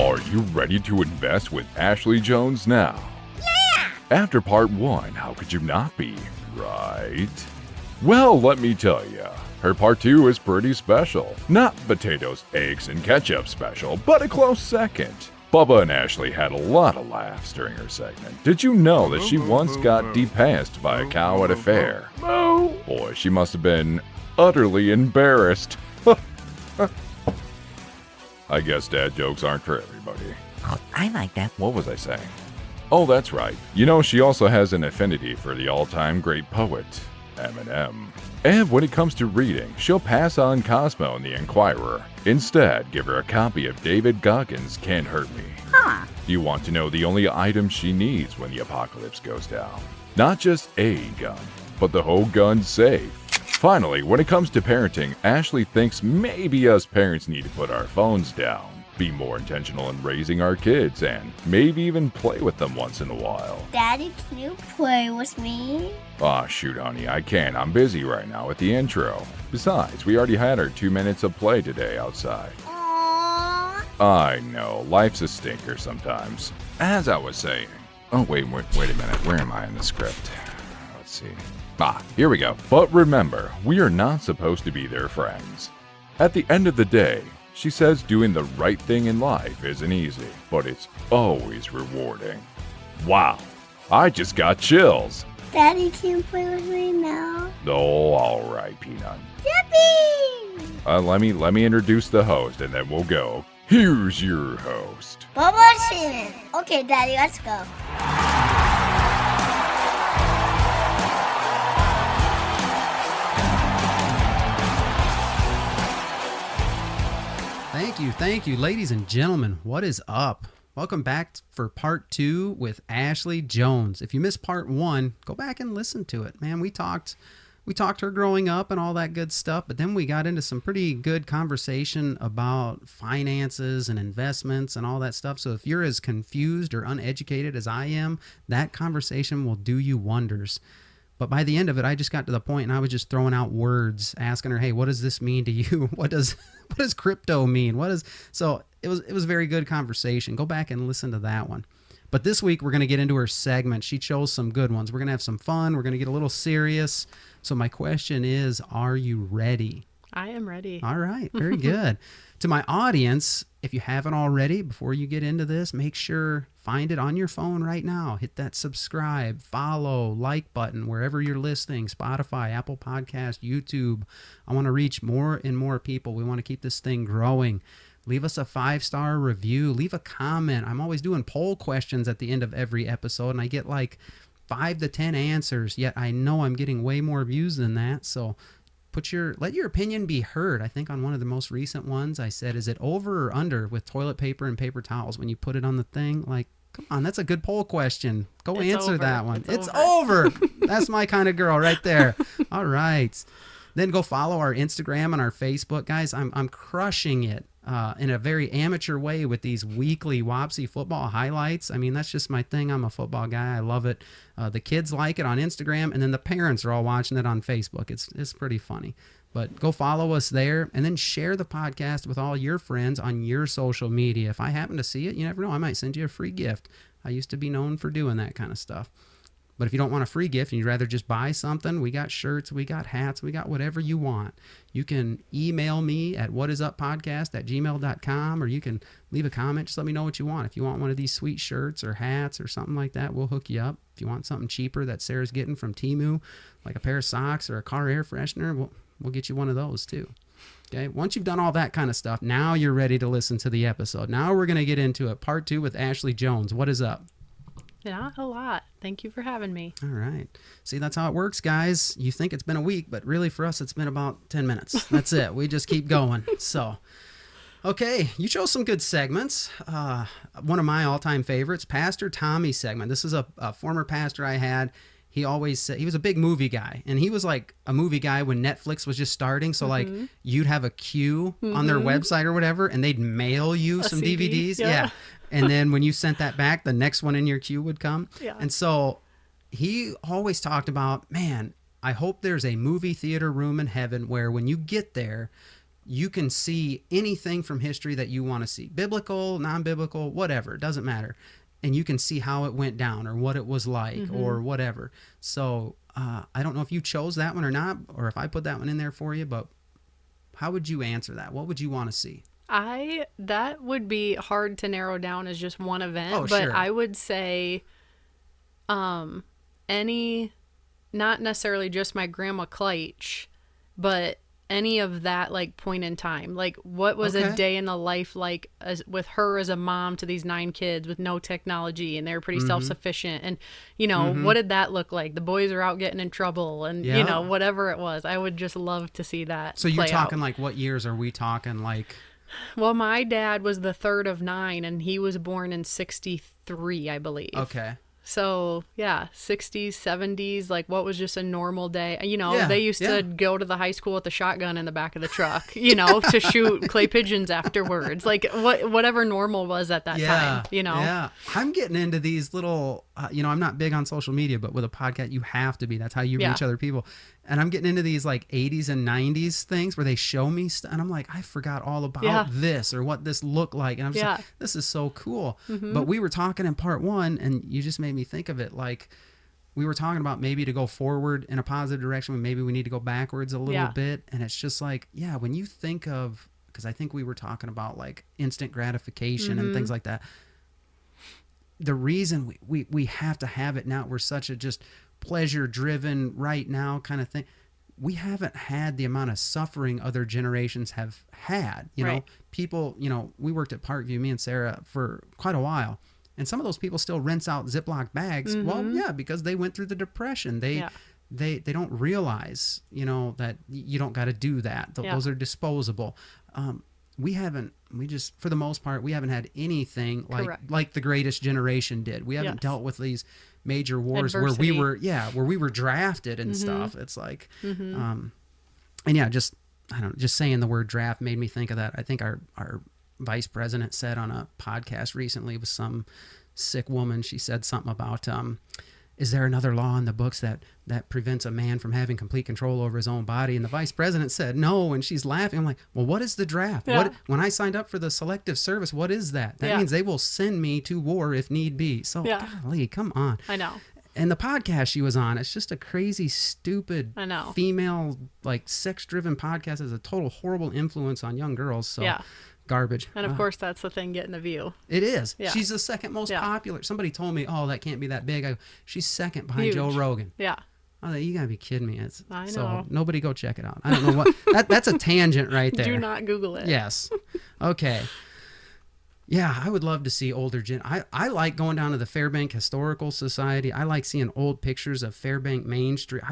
Are you ready to invest with Ashlea Jones now? Yeah! After part 1, how could you not be, right? Well, let me tell ya, her part 2 is pretty special. Not potatoes, eggs, and ketchup special, but a close second. Bubba and Ashley had a lot of laughs during her segment. Did you know that she once got depassed by a cow at a fair? Boy, she must have been utterly embarrassed. I guess dad jokes aren't for everybody. Oh, I like that. What was I saying? Oh, that's right. You know, she also has an affinity for the all-time great poet, Eminem. And when it comes to reading, she'll pass on Cosmo and the Inquirer. Instead, give her a copy of David Goggins' Can't Hurt Me. Huh. You want to know the only item she needs when the apocalypse goes down. Not just a gun, but the whole gun safe. Finally, when it comes to parenting, Ashley thinks maybe us parents need to put our phones down, be more intentional in raising our kids, and maybe even play with them once in a while. Daddy, can you play with me? Aw, shoot, honey, I can't. I'm busy right now with the intro. Besides, we already had our 2 minutes of play today outside. Aww. I know, life's a stinker sometimes. As I was saying... Oh, wait a minute. Where am I in the script? Let's see. Here we go. But remember, we are not supposed to be their friends. At the end of the day, she says doing the right thing in life isn't easy, but it's always rewarding. Wow, I just got chills. Daddy, can you play with me now? Oh, all right, Peanut. Yippee! Let me introduce the host, and then we'll go. Here's your host. Bubba Shannon. Okay, Daddy, let's go. Thank you, ladies and gentlemen. What is up? Welcome back for part 2 with Ashlea Jones. If you missed part 1, go back and listen to it. Man, we talked her growing up and all that good stuff, but then we got into some pretty good conversation about finances and investments and all that stuff. So if you're as confused or uneducated as I am, that conversation will do you wonders. But by the end of it, I just got to the point and I was just throwing out words, asking her, "Hey, what does this mean to you? What does crypto mean? So it was a very good conversation. Go back and listen to that one. But this week we're going to get into her segment. She chose some good ones. We're going to have some fun. We're going to get a little serious. So my question is, are you ready? I am ready. All right, very good. To my audience, if you haven't already, before you get into this, make sure find it on your phone right now. Hit that subscribe, follow, like button wherever you're listening, Spotify, Apple Podcast, YouTube. I want to reach more and more people. We want to keep this thing growing. Leave us a 5-star review. Leave a comment. I'm always doing poll questions at the end of every episode, and I get like 5 to 10 answers, yet I know I'm getting way more views than that. So let your opinion be heard. I think on one of the most recent ones, I said, is it over or under with toilet paper and paper towels when you put it on the thing? Like, come on, that's a good poll question. Go answer that one. It's over. That's my kind of girl right there. All right. Then go follow our Instagram and our Facebook. Guys, I'm crushing it in a very amateur way with these weekly Wapsie football highlights. I mean, that's just my thing. I'm a football guy. I love it. The kids like it on Instagram, and then the parents are all watching it on Facebook. It's pretty funny. But go follow us there, and then share the podcast with all your friends on your social media. If I happen to see it, you never know, I might send you a free gift. I used to be known for doing that kind of stuff. But if you don't want a free gift and you'd rather just buy something, we got shirts, we got hats, we got whatever you want. You can email me at whatisuppodcast@gmail.com, or you can leave a comment. Just let me know what you want. If you want one of these sweet shirts or hats or something like that, we'll hook you up. If you want something cheaper that Sarah's getting from Temu, like a pair of socks or a car air freshener, we'll get you one of those too. Okay, once you've done all that kind of stuff, now you're ready to listen to the episode. Now we're going to get into it. Part 2 with Ashlea Jones. What is up? Not a lot. Thank you for having me. All right. See, that's how it works, guys. You think it's been a week, but really for us, it's been about 10 minutes. That's it. We just keep going. So, okay, you chose some good segments. One of my all-time favorites, Pastor Tommy's segment. This is a former pastor I had. He always said, he was a big movie guy, and he was like a movie guy when Netflix was just starting. So like you'd have a queue on their website or whatever, and they'd mail you some CD? DVDs. Yeah. And then when you sent that back, the next one in your queue would come. Yeah. And so he always talked about, man, I hope there's a movie theater room in heaven where when you get there, you can see anything from history that you want to see, biblical, non-biblical, whatever, it doesn't matter. And you can see how it went down or what it was like or whatever. So I don't know if you chose that one or not, or if I put that one in there for you, but how would you answer that? What would you want to see? That would be hard to narrow down as just one event, Oh, but sure. I would say any, not necessarily just my grandma Kleitch, but any of that like point in time. Like what was a Okay. day in the life like with her as a mom to these 9 kids with no technology, and they were pretty self-sufficient, and what did that look like? The boys are out getting in trouble, and Yeah. whatever it was. I would just love to see that. So you're play out. talking like what years are we talking like? Well, my dad was the third of 9, and he was born in 63, I believe. Okay. So, yeah, 60s, 70s, like what was just a normal day. Yeah, They used yeah. to go to the high school with the shotgun in the back of the truck, to shoot clay pigeons afterwards. Like whatever normal was at that time, Yeah. I'm getting into these little, I'm not big on social media, but with a podcast, you have to be. That's how you Yeah. reach other people. And I'm getting into these like 80s and 90s things where they show me stuff. And I'm like, I forgot all about Yeah. this or what this looked like. And I'm just Yeah. like, this is so cool. But we were talking in part 1, and you just made me think of it like, we were talking about maybe to go forward in a positive direction, maybe we need to go backwards a little Yeah. bit. And it's just like, yeah, when you think of, because I think we were talking about like instant gratification and things like that. The reason we have to have it now, we're such a just pleasure driven right now kind of thing. We haven't had the amount of suffering other generations have had. Right. People, we worked at Parkview, me and Sarah, for quite a while. And some of those people still rinse out Ziploc bags. Well, yeah, because they went through the Depression. They don't realize, that you don't got to do that. Those are disposable. For the most part, we haven't had anything Correct. like the greatest generation did. We haven't Yes. dealt with these major wars Adversity. where we were drafted and stuff. It's like, and yeah, just saying the word draft made me think of that. I think our vice president said on a podcast recently with some sick woman, she said something about, is there another law in the books that prevents a man from having complete control over his own body? And the vice president said no, and she's laughing. I'm like, well, what is the draft? Yeah. When I signed up for the selective service, what is that? That Yeah. means they will send me to war if need be. So, Yeah. golly, come on. I know. And the podcast she was on, it's just a crazy, stupid, I know. female, like sex-driven podcast. Has a total horrible influence on young girls. So, Yeah. garbage. And of course, that's the thing getting a view. It is. Yeah. She's the second most Yeah. popular. Somebody told me, oh, that can't be that big. I go, she's second behind Huge. Joe Rogan. Yeah. I was like, you gotta be kidding me. I So know. nobody go check it out. I don't know what that's a tangent right there. Do not Google it. Yes. Okay. Yeah, I would love to see older I like going down to the Fairbank Historical Society. I like seeing old pictures of Fairbank Main Street.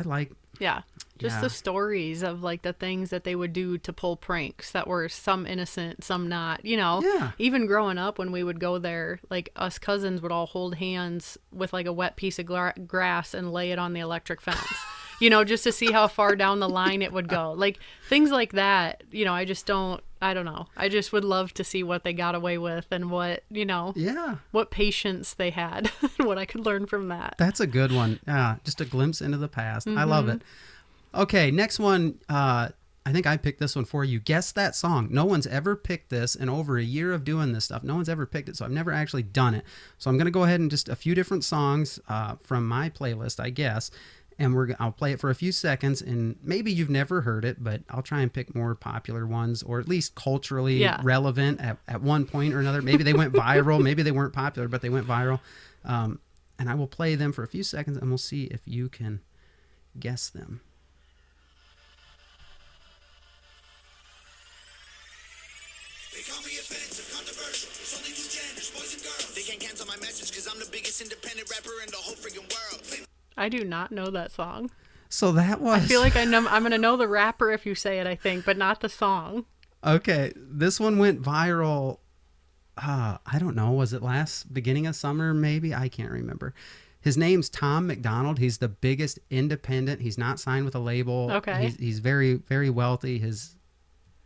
Yeah. Just Yeah. the stories of like the things that they would do to pull pranks that were some innocent, some not, Yeah. Even growing up when we would go there, like us cousins would all hold hands with like a wet piece of grass and lay it on the electric fence, just to see how far down the line it would go. Like things like that, I don't know. I just would love to see what they got away with and what, Yeah. what patience they had and what I could learn from that. That's a good one. Just a glimpse into the past. I love Mm-hmm. it. Okay, next one. I think I picked this one for you. Guess that song. No one's ever picked this in over a year of doing this stuff. No one's ever picked it, so I've never actually done it. So I'm going to go ahead and just a few different songs from my playlist, I guess, and I'll play it for a few seconds, and maybe you've never heard it, but I'll try and pick more popular ones, or at least culturally Yeah. relevant at one point or another. Maybe they went viral. Maybe they weren't popular, but they went viral. And I will play them for a few seconds, and we'll see if you can guess them. They call me offensive, controversial. There's only two genders, boys and girls. They can't cancel my message because I'm the biggest independent rapper in the whole freaking world. I do not know that song. So that was... I feel like I'm going to know the rapper if you say it, I think, but not the song. Okay, this one went viral. I don't know. Was it beginning of summer? Maybe, I can't remember. His name's Tom McDonald. He's the biggest independent. He's not signed with a label. Okay. He's very, very wealthy.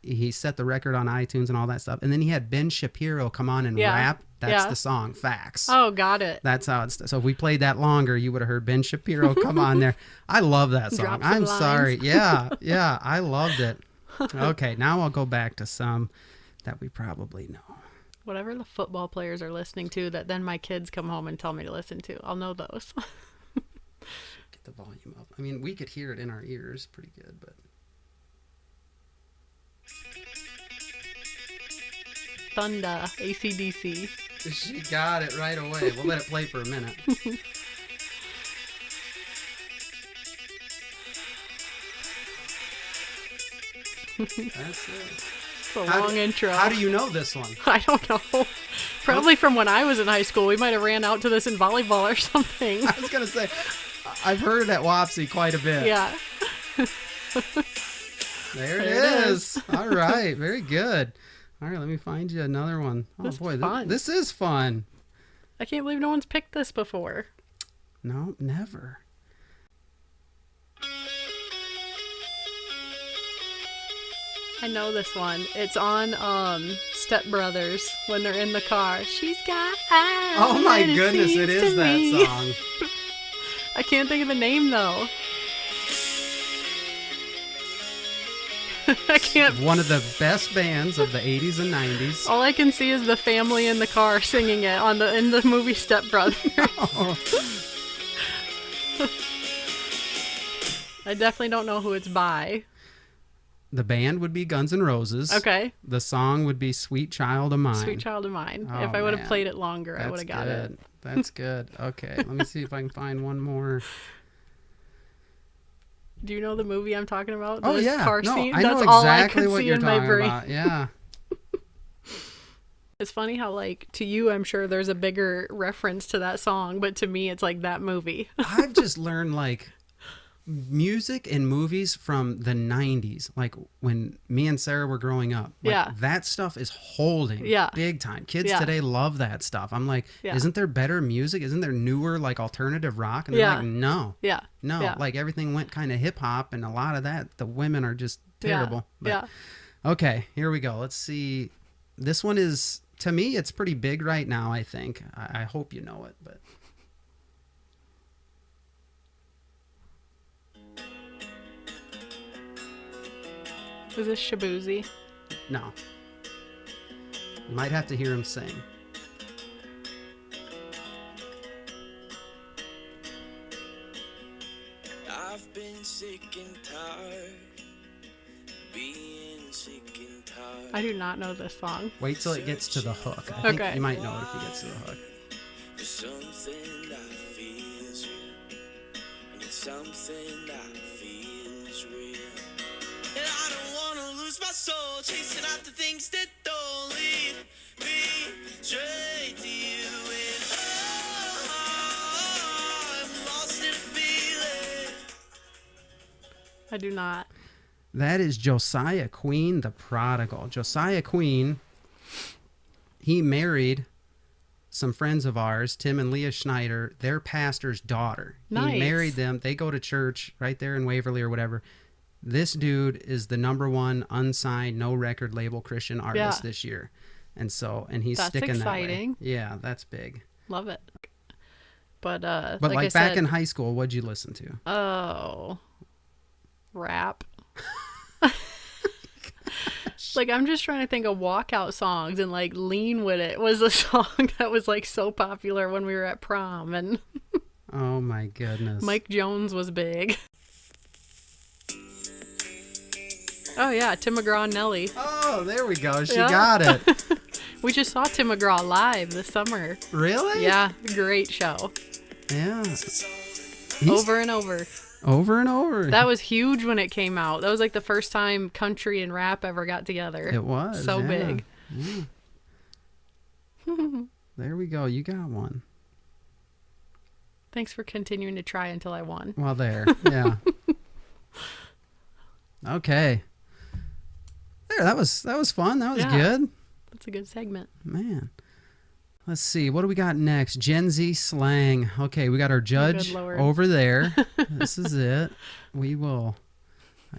He set the record on iTunes and all that stuff. And then he had Ben Shapiro come on and Yeah. rap. That's Yeah. the song, Facts. Oh, got it. That's how it's. So if we played that longer, you would have heard Ben Shapiro come on there. I love that song. Drop some I'm lines. sorry. Yeah, I loved it. Okay, now I'll go back to some that we probably know. Whatever the football players are listening to that then my kids come home and tell me to listen to. I'll know those. Get the volume up. I mean, we could hear it in our ears pretty good, but... Thunder, AC/DC. She got it right away. We'll let it play for a minute. That's it. It's a long intro. How do you know this one? I don't know. Probably from when I was in high school. We might have ran out to this in volleyball or something. I was going to say, I've heard it at Wapsie quite a bit. Yeah. There it is. All right. Very good. All right. Let me find you another one. Oh, This is boy. fun. This is fun. I can't believe no one's picked this before. No, never. I know this one. It's on Step Brothers when they're in the car. She's got eyes. Oh, my and goodness. seems It to is that me. song. I can't think of the name, though. I can't. One of the best bands of the 80s and 90s. All I can see is the family in the car singing it in the movie Step Brothers. Oh. I definitely don't know who it's by. The band would be Guns N' Roses. Okay. The song would be Sweet Child of Mine. Sweet Child of Mine. Oh, If I would have man. played it longer, I would have got good. it. That's good. Okay, let me see if I can find one more. Do you know the movie I'm talking about? Oh, The yeah. car No, scene? I know That's all I exactly could what see you're in my talking brain. about. Yeah. It's funny how, like, to you, I'm sure there's a bigger reference to that song, but to me, it's like that movie. I've just learned, like, music and movies from the 90s. Like, when me and Sarah were growing up. Like, Yeah. that stuff is holding Yeah. big time. Kids Yeah. today love that stuff. I'm like, Yeah. isn't there better music? Isn't there newer, like, alternative rock? And they're Yeah. like, no. Yeah. No, Yeah. like everything went kind of hip hop, and a lot of that, the women are just terrible. But, Yeah. okay, here we go. Let's see. This one is, to me, it's pretty big right now, I think. I hope you know it, but. Was this Shabuzi? No. You might have to hear him sing. I've been sick and tired, being sick and tired. I do not know this song. Wait till it gets to the hook. I think Okay. you might know it if he gets to the hook. For something that feels real. I need something that feels real. And I don't wanna lose my soul, chasing after things that don't lead me straight to you. And I'm lost in a feeling. I do not. That is Josiah Queen, the prodigal. Josiah Queen, he married some friends of ours, Tim and Leah Schneider, their pastor's daughter. Nice. He married them. They go to church right there in Waverly or whatever. This dude is the #1 unsigned, no record label Christian artist Yeah. this year. And he's That's sticking exciting. that way. Yeah, that's big. Love it. But But like I like back said, in high school, what'd you listen to? oh, rap. Like, I'm just trying to think of walkout songs, and like Lean With It was a song that was like so popular when we were at prom, and Oh my goodness. Mike Jones was big. Oh yeah, Tim McGraw and Nelly. Oh, there we go. She Yeah. got it. We just saw Tim McGraw live this summer. Really? Yeah, great show. Yeah. Over and over. Over and over. That was huge when it came out. That was like the first time country and rap ever got together. It was. So yeah. big. Yeah. There we go. You got one. Thanks for continuing to try until I won. Well, there. Yeah. Okay. There. That was fun. That was Yeah. good. That's a good segment. Man. Let's see. What do we got next? Gen Z slang. Okay, we got our judge Lord. over there. This is it. I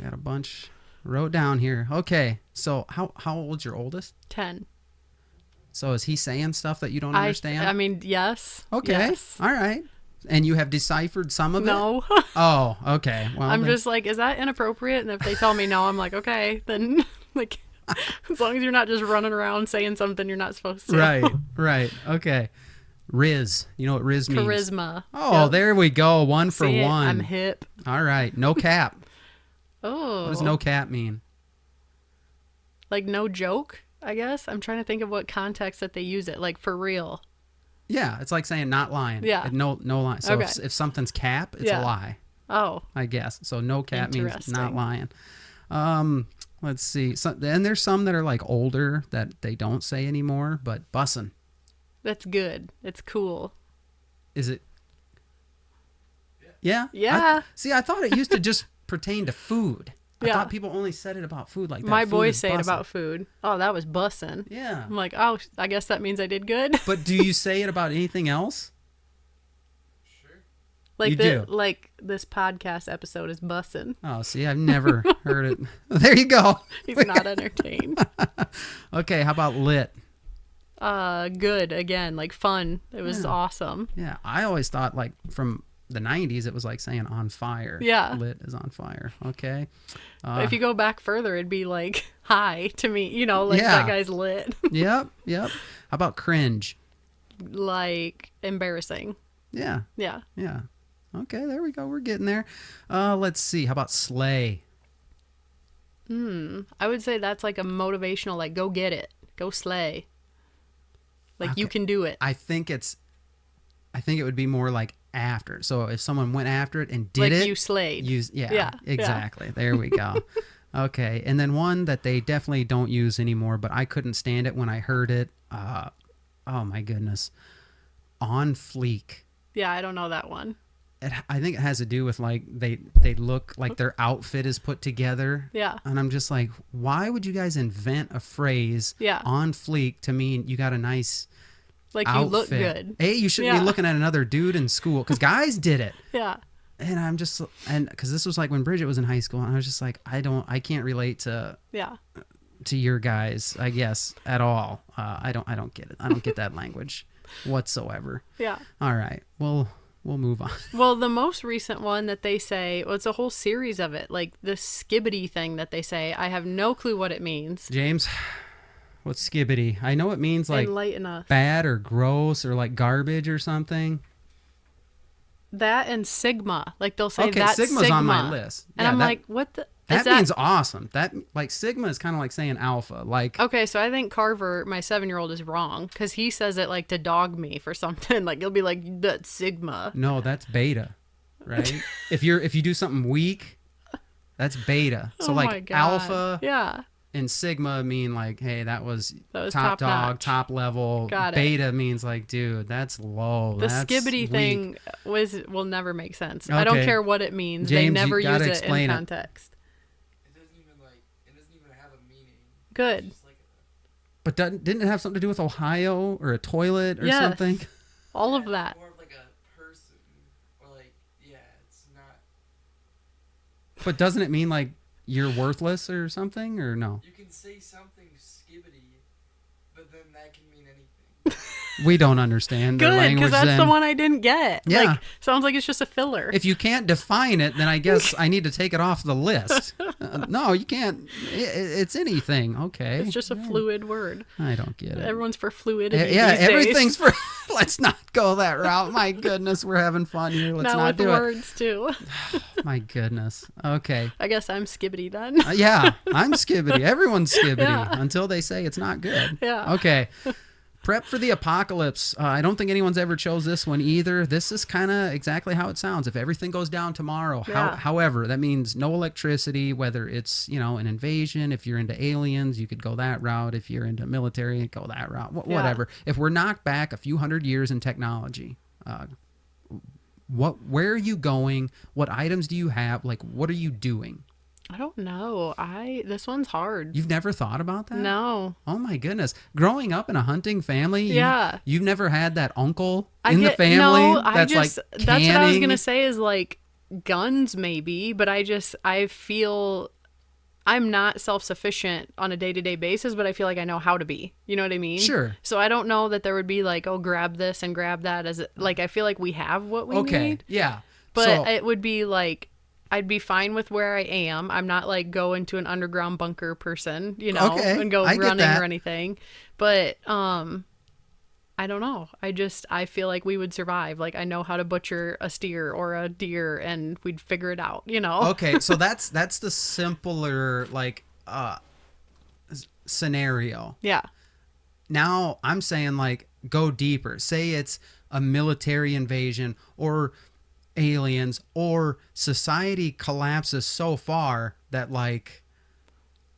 got a bunch wrote down here. Okay. So how old's your oldest? 10. So is he saying stuff that you don't understand? I mean, yes. Okay. Yes. All right. And you have deciphered some of it? No. Oh, okay. Well, I'm then- just like, is that inappropriate? And if they tell me no, I'm like, okay, then like, as long as you're not just running around saying something you're not supposed to. Right. Okay. Riz. You know what Riz means? Charisma. Oh, Yep. there we go. One for See it? one. I'm hip. All right. No cap. Oh. What does no cap mean? Like no joke, I guess. I'm trying to think of what context that they use it. Like for real. Yeah, it's like saying not lying. Yeah. No line. So Okay. if something's cap, it's Yeah. a lie, Oh. I guess. So no cap means not Interesting. lying. Let's see. And there's some that are like older that they don't say anymore, but bussin'. That's good. It's cool. Is it? Yeah? Yeah. I thought it used to just pertain to food. I Yeah. thought people only said it about food like that. My Food boys is say it bussin'. about food. Oh, that was bussin'. Yeah. I'm like, oh, I guess that means I did good. But do you say it about anything else? Like You do. like this podcast episode is bussin'. Oh, see, I've never heard it. There you go. He's not entertained. Okay, how about lit? Good again, like fun. It was awesome. Yeah, I always thought like from the 90s it was like saying on fire. Yeah. Lit is on fire. Okay. If you go back further, it'd be like hi to me. You know, like Yeah. that guy's lit. Yep. How about cringe? Like embarrassing. Yeah. Yeah. Okay, there we go. We're getting there. Let's see. How about slay? I would say that's like a motivational, like go get it, go slay. Like you Okay. can do it. I think it would be more like after. So if someone went after it and did Like it, you slayed. yeah, exactly. There we go. Okay, and then one that they definitely don't use anymore, but I couldn't stand it when I heard it. Oh my goodness, on fleek. Yeah, I don't know that one. I think it has to do with like they look like their outfit is put together. Yeah. And I'm just like, why would you guys invent a phrase Yeah. on fleek to mean you got a nice Like you outfit? look good. Hey, you shouldn't Yeah. be looking at another dude in school because guys did it. Yeah. And I'm just, and because this was like when Bridget was in high school, and I was just like, I can't relate to Yeah. your guys, I guess, at all. I don't get it. I don't get that language whatsoever. Yeah. All right, we'll move on. Well, the most recent one that they say, well, it's a whole series of it. Like the skibbity thing that they say. I have no clue what it means. James, what's skibbity? I know it means like Enlighten us. bad or gross or like garbage or something. That and Sigma. Like they'll say Okay, that's Sigma's Sigma. on my list. And Yeah, I'm that- like, what the? That is that means awesome. That like Sigma is kind of like saying alpha. Like Okay, so I think Carver, my 7-year-old, is wrong because he says it like to dog me for something. Like he'll be like, "That's Sigma." no, that's beta, right? if you do something weak, that's beta. So Oh my like God. alpha Yeah, and sigma mean like, hey, that was top top dog, notch. top level. Got it. Beta means like, dude, that's low. the that's skibbity weak. thing will never make sense. I don't Okay. care what it means. James, they you never gotta use it explain in it. context. It doesn't even have a meaning. Good. It's just like But didn't it have something to do with Ohio or a toilet or Yes. something? All of that. more of like a person, or like it's not. But doesn't it mean like you're worthless or something or no? You can say something skibbity, but then that can mean anything. We don't understand their Good, language because that's then. the one I didn't get. Yeah. Like, sounds like it's just a filler. If you can't define it, then I guess I need to take it off the list. No, you can't. It's anything. Okay. It's just a fluid word. I don't get it. Everyone's for fluidity. Yeah, these days. everything's for. Let's not go that route. My goodness, we're having fun here. Let's Not not with do words too. it. My goodness. Okay. I guess I'm skibbity then. Yeah, I'm skibbity. Everyone's skibbity Yeah. until they say it's not good. Yeah. Okay. Prep for the apocalypse. I don't think anyone's ever chose this one either. This is kind of exactly how it sounds. If everything goes down tomorrow, Yeah. however, that means no electricity, whether it's, an invasion. If you're into aliens, you could go that route. If you're into military, go that route. Yeah. Whatever. If we're knocked back a few hundred years in technology, where are you going? What items do you have? Like, what are you doing? I don't know. This one's hard. You've never thought about that? No. Oh my goodness! Growing up in a hunting family, Yeah. you've never had that uncle I in the get- family no, that's like that's what I was canning? gonna say is like guns maybe, but I feel I'm not self-sufficient on a day-to-day basis, but I feel like I know how to be. You know what I mean? Sure. So I don't know that there would be like, oh, grab this and grab that as like I feel like we have what we need. Yeah. But So- it would be like I'd be fine with where I am. I'm not like go into an underground bunker person, you know, Okay, and go I get running that. or anything. But I don't know. I feel like we would survive. Like I know how to butcher a steer or a deer and we'd figure it out, you know? Okay, so that's the simpler like scenario. Yeah. Now I'm saying like go deeper. Say it's a military invasion or aliens or society collapses so far that like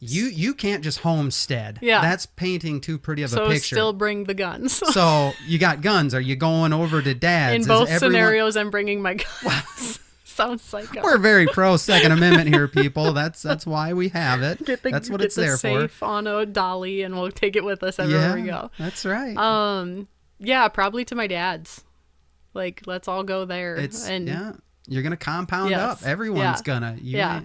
you can't just homestead. Yeah. That's painting too pretty of So a picture. still bring the guns. So you got guns. Are you going over to dad's? In Is both everyone- scenarios, I'm bringing my guns. Sounds psycho. We're very pro Second Amendment here, people. That's why we have it. That's what it's there for. Safe on a dolly, and we'll take it with us everywhere we go. That's right. Yeah, probably to my dad's. Like, let's all go there. You're gonna compound Yes. up. Everyone's Yeah. gonna. Yeah.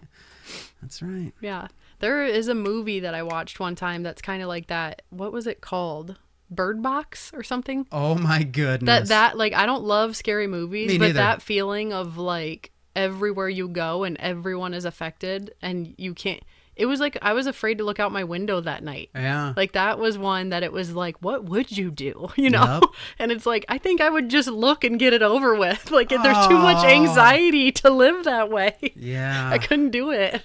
That's right. Yeah. There is a movie that I watched one time that's kind of like that. What was it called? Bird Box or something? Oh my goodness. That like, I don't love scary movies, Me but neither. that feeling of like everywhere you go and everyone is affected and you can't. It was like I was afraid to look out my window that night. Yeah. Like that was one that it was like, what would you do? You know? Yep. And it's like, I think I would just look and get it over with. Like there's too much anxiety to live that way. Yeah. I couldn't do it.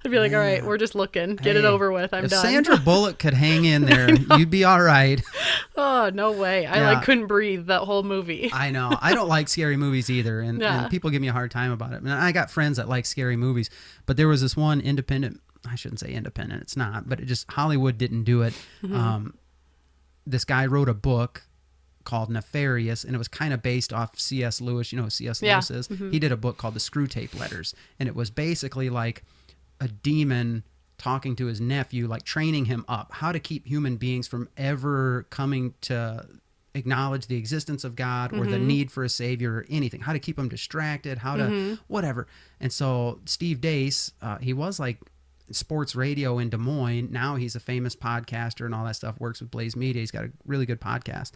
I'd be like, all right, we're just looking. Get it Hey, over with. I'm if done. Sandra Bullock could hang in there, you'd be all right. Oh, no way. I Yeah. like couldn't breathe that whole movie. I know. I don't like scary movies either, and Yeah. people give me a hard time about it. And I got friends that like scary movies, but there was this one independent. I shouldn't say independent. It's not, but it just Hollywood didn't do it. Mm-hmm. This guy wrote a book called Nefarious, and it was kind of based off C.S. Lewis. You know who C.S. Yeah. Lewis is? He did a book called The Screw Tape Letters, and it was basically like a demon talking to his nephew, like training him up how to keep human beings from ever coming to acknowledge the existence of God or the need for a savior or anything, how to keep them distracted, how to whatever. And so Steve Dace, he was like sports radio in Des Moines. Now he's a famous podcaster and all that stuff, works with Blaze Media. He's got a really good podcast.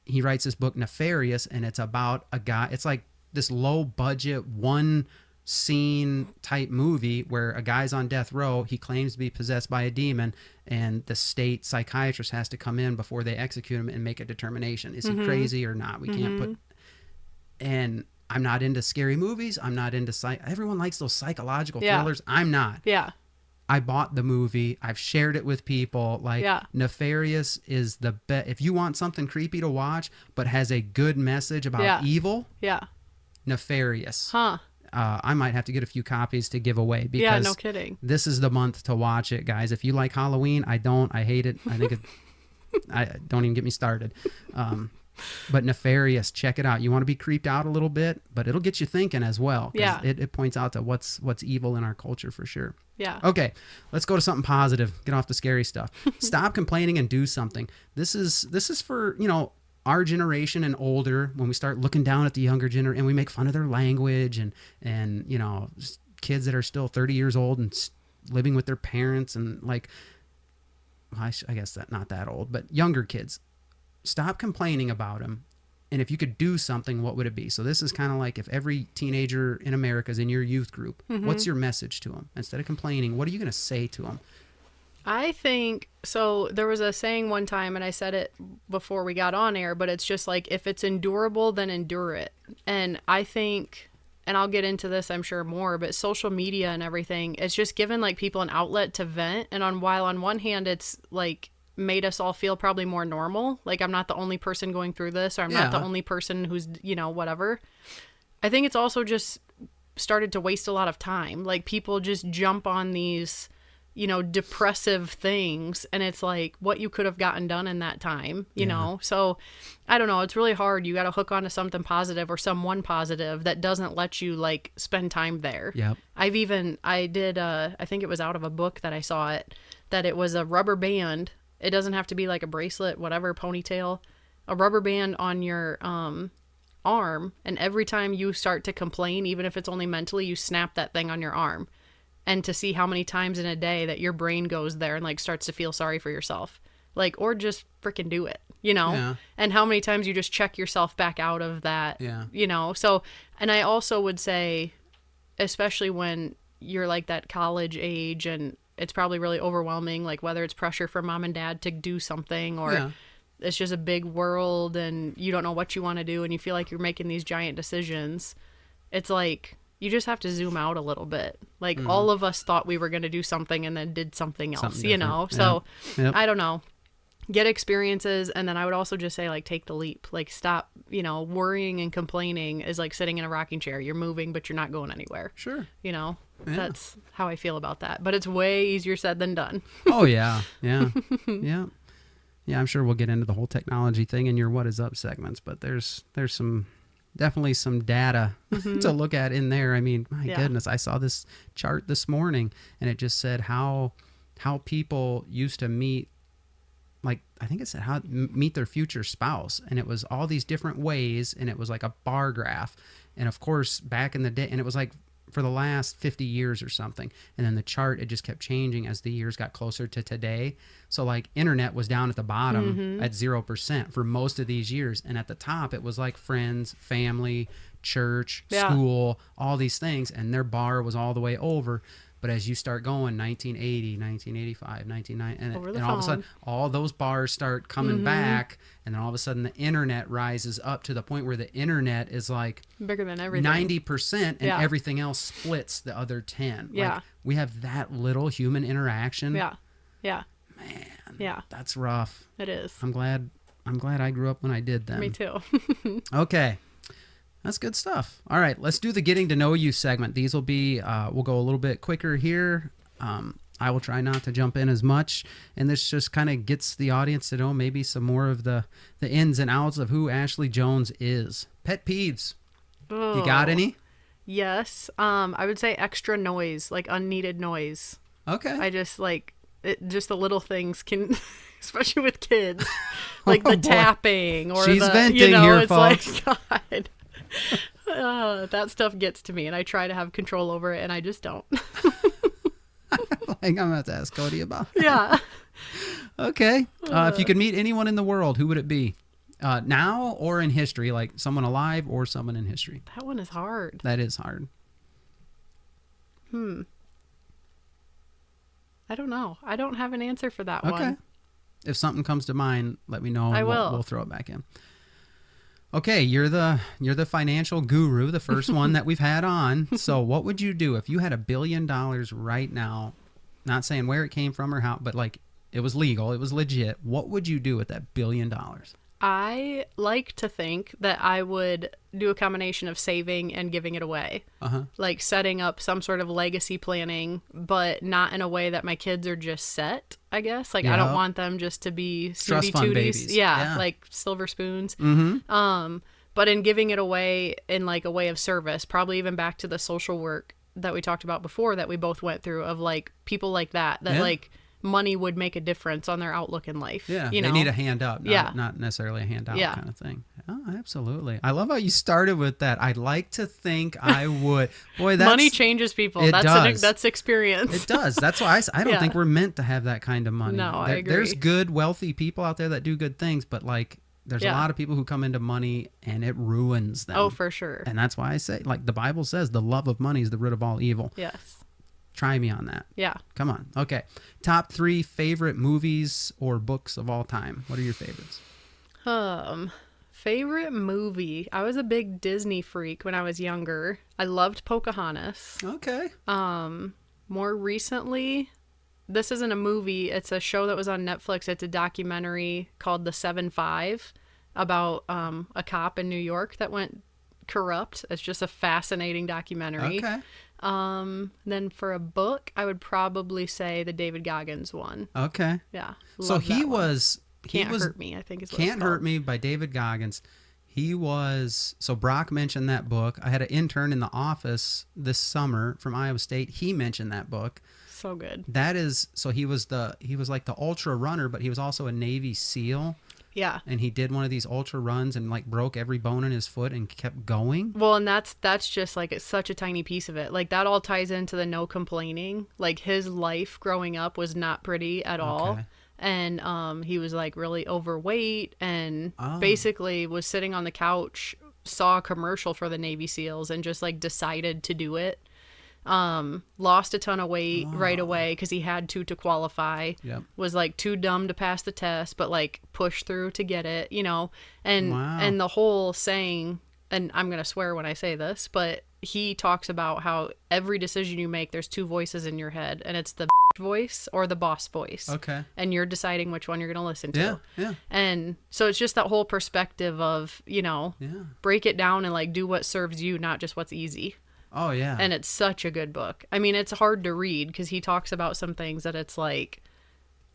He writes this book Nefarious, and it's about a guy. It's like this low budget one scene type movie where a guy's on death row. He claims to be possessed by a demon, and the state psychiatrist has to come in before they execute him and make a determination. Is he crazy or not? We can't put. And I'm not into scary movies. I'm not into everyone likes those psychological Yeah. thrillers. I'm not. Yeah. I bought the movie. I've shared it with people. Like Yeah. Nefarious is the best. If you want something creepy to watch, but has a good message about Yeah. evil, Yeah. Nefarious. Huh. I might have to get a few copies to give away because Yeah, no kidding. this is the month to watch it, guys. If you like Halloween, I don't. I hate it. I think it. I don't even get me started. But Nefarious, check it out. You want to be creeped out a little bit, but it'll get you thinking as well. 'Cause Yeah. It points out to what's evil in our culture for sure. Yeah. Okay, let's go to something positive. Get off the scary stuff. Stop complaining and do something. This is for, our generation and older, when we start looking down at the younger generation and we make fun of their language and kids that are still 30 years old and living with their parents and like, I guess that not that old, but younger kids. Stop complaining about them. And if you could do something, what would it be? So this is kind of like if every teenager in America is in your youth group, what's your message to them? Instead of complaining, what are you going to say to them? I think so. There was a saying one time, and I said it before we got on air, but it's just like, if it's endurable, then endure it. And I think, and I'll get into this, I'm sure more, but social media and everything, it's just given like people an outlet to vent. And while on one hand, it's like made us all feel probably more normal. Like I'm not the only person going through this, or I'm not the Yeah. only person who's, whatever. I think it's also just started to waste a lot of time. Like people just jump on these, depressive things, and it's like what you could have gotten done in that time, you know? So I don't know. It's really hard. You got to hook onto something positive or someone positive that doesn't let you like spend time there. Yep. I think it was out of a book that I saw it, that it was a rubber band. It doesn't have to be like a bracelet, whatever, ponytail, a rubber band on your arm. And every time you start to complain, even if it's only mentally, you snap that thing on your arm. and to see how many times in a day that your brain goes there and like starts to feel sorry for yourself. Like, or just freaking do it, you know? Yeah. And how many times you just check yourself back out of that, Yeah. you know? So, and I also would say, especially when you're like that college age and it's probably really overwhelming, like whether it's pressure from mom and dad to do something or Yeah. it's just a big world and you don't know what you want to do and you feel like you're making these giant decisions. It's like, you just have to zoom out a little bit. Like all of us thought we were going to do something and then did something else, Something you know? different. So Yep. I don't know. Get experiences, and then I would also just say, like, take the leap. Like, stop, you know, worrying and complaining is like sitting in a rocking chair. You're moving, but you're not going anywhere. Sure. You know, Yeah. that's how I feel about that. But it's way easier said than done. Oh yeah. Yeah. Yeah. Yeah. I'm sure we'll get into the whole technology thing in your What Is Up segments, but there's definitely some data to look at in there. I mean, my Yeah. goodness, I saw this chart this morning and it just said how people used to meet, like, I think it said how meet their future spouse, and it was all these different ways, and it was like a bar graph. And of course, back in the day, and it was like for the last 50 years or something. And then the chart, it just kept changing as the years got closer to today. So like internet was down at the bottom at 0% for most of these years. And at the top, it was like friends, family, church, Yeah. school, all these things. And their bar was all the way over. But as you start going, 1980, 1985, 1990, and, Over the and all of a sudden, phone. all those bars start coming back. And then all of a sudden, the internet rises up to the point where the internet is like Bigger than everything. 90% and Yeah. everything else splits the other 10. Yeah. Like, we have that little human interaction. Yeah. Yeah. Man, Yeah. that's rough. It is. I'm glad I grew up when I did then. Me too. Okay. That's good stuff. All right, let's do the getting to know you segment. These will be, we'll go a little bit quicker here. I will try not to jump in as much. And this just kind of gets the audience to know maybe some more of the ins and outs of who Ashlea Jones is. Pet peeves. You got Oh. any? Yes. I would say extra noise, like unneeded noise. Okay. I just like it, just the little things can, especially with kids, like Oh, the boy. tapping or She's the, venting you know, here, it's folks. like, God, that stuff gets to me and I try to have control over it and I just don't. I'm going to have to ask Cody about it. Yeah. Okay. If you could meet anyone in the world, who would it be? Now or in history, like someone alive or someone in history? That one is hard. That is hard. I don't know. I don't have an answer for that Okay. one. If something comes to mind, let me know. And I will. We'll throw it back in. Okay, you're the financial guru, the first one that we've had on. So, what would you do if you had $1 billion right now? Not saying where it came from or how, but like it was legal, it was legit. What would you do with that $1 billion? I like to think that I would do a combination of saving and giving it away. Like setting up some sort of legacy planning, but not in a way that my kids are just set, I guess. Like I Yeah. don't want them just to be snooty Trust fund tooties. babies. Yeah, Yeah. like silver spoons. Mm-hmm. But in giving it away in like a way of service, probably even back to the social work that we talked about before that we both went through of like people like that Yeah. like money would make a difference on their outlook in life. Yeah, you know? they need a hand up, Yeah. not necessarily a handout Yeah. kind of thing. Oh, absolutely. I love how you started with that. I'd like to think I would. Boy, that's money changes people. It That's does. that's experience. It does. That's why I don't Yeah. think we're meant to have that kind of money. No, I agree. There's good, wealthy people out there that do good things, but like there's a Yeah. lot of people who come into money and it ruins them. Oh, for sure. And that's why I say, like the Bible says, the love of money is the root of all evil. Yes. Try me on that. Yeah. Come on. Okay. Top 3 favorite movies or books of all time. What are your favorites? Favorite movie. I was a big Disney freak when I was younger. I loved Pocahontas. Okay. More recently, this isn't a movie. It's a show that was on Netflix. It's a documentary called The 7-5 about a cop in New York that went corrupt. It's just a fascinating documentary. Okay. Then for a book, I would probably say the David Goggins one. Okay. Yeah. So love he that one. was Can't Hurt Me, I think is what Can't it's Hurt called. Me by David Goggins. He was, so Brock mentioned that book. I had an intern in the office this summer from Iowa State. He mentioned that book. So good. That is, so he was like the ultra runner, but he was also a Navy SEAL. Yeah. And he did one of these ultra runs and like broke every bone in his foot and kept going. Well, and that's just like it's such a tiny piece of it. Like that all ties into the no complaining. Like his life growing up was not pretty at all. Okay. And he was like really overweight and Oh. basically was sitting on the couch, saw a commercial for the Navy SEALs and just like decided to do it. Lost a ton of weight right away because he had to qualify. Yep. Was like too dumb to pass the test, but like pushed through to get it, you know. And Wow. and the whole saying, and I'm gonna swear when I say this, but he talks about how every decision you make, there's two voices in your head, and it's the voice or the boss voice. Okay. And you're deciding which one you're gonna listen to. Yeah. Yeah. And so it's just that whole perspective of, you know, Yeah. break it down and like do what serves you, not just what's easy. Oh yeah. And it's such a good book. I mean, it's hard to read because he talks about some things that it's like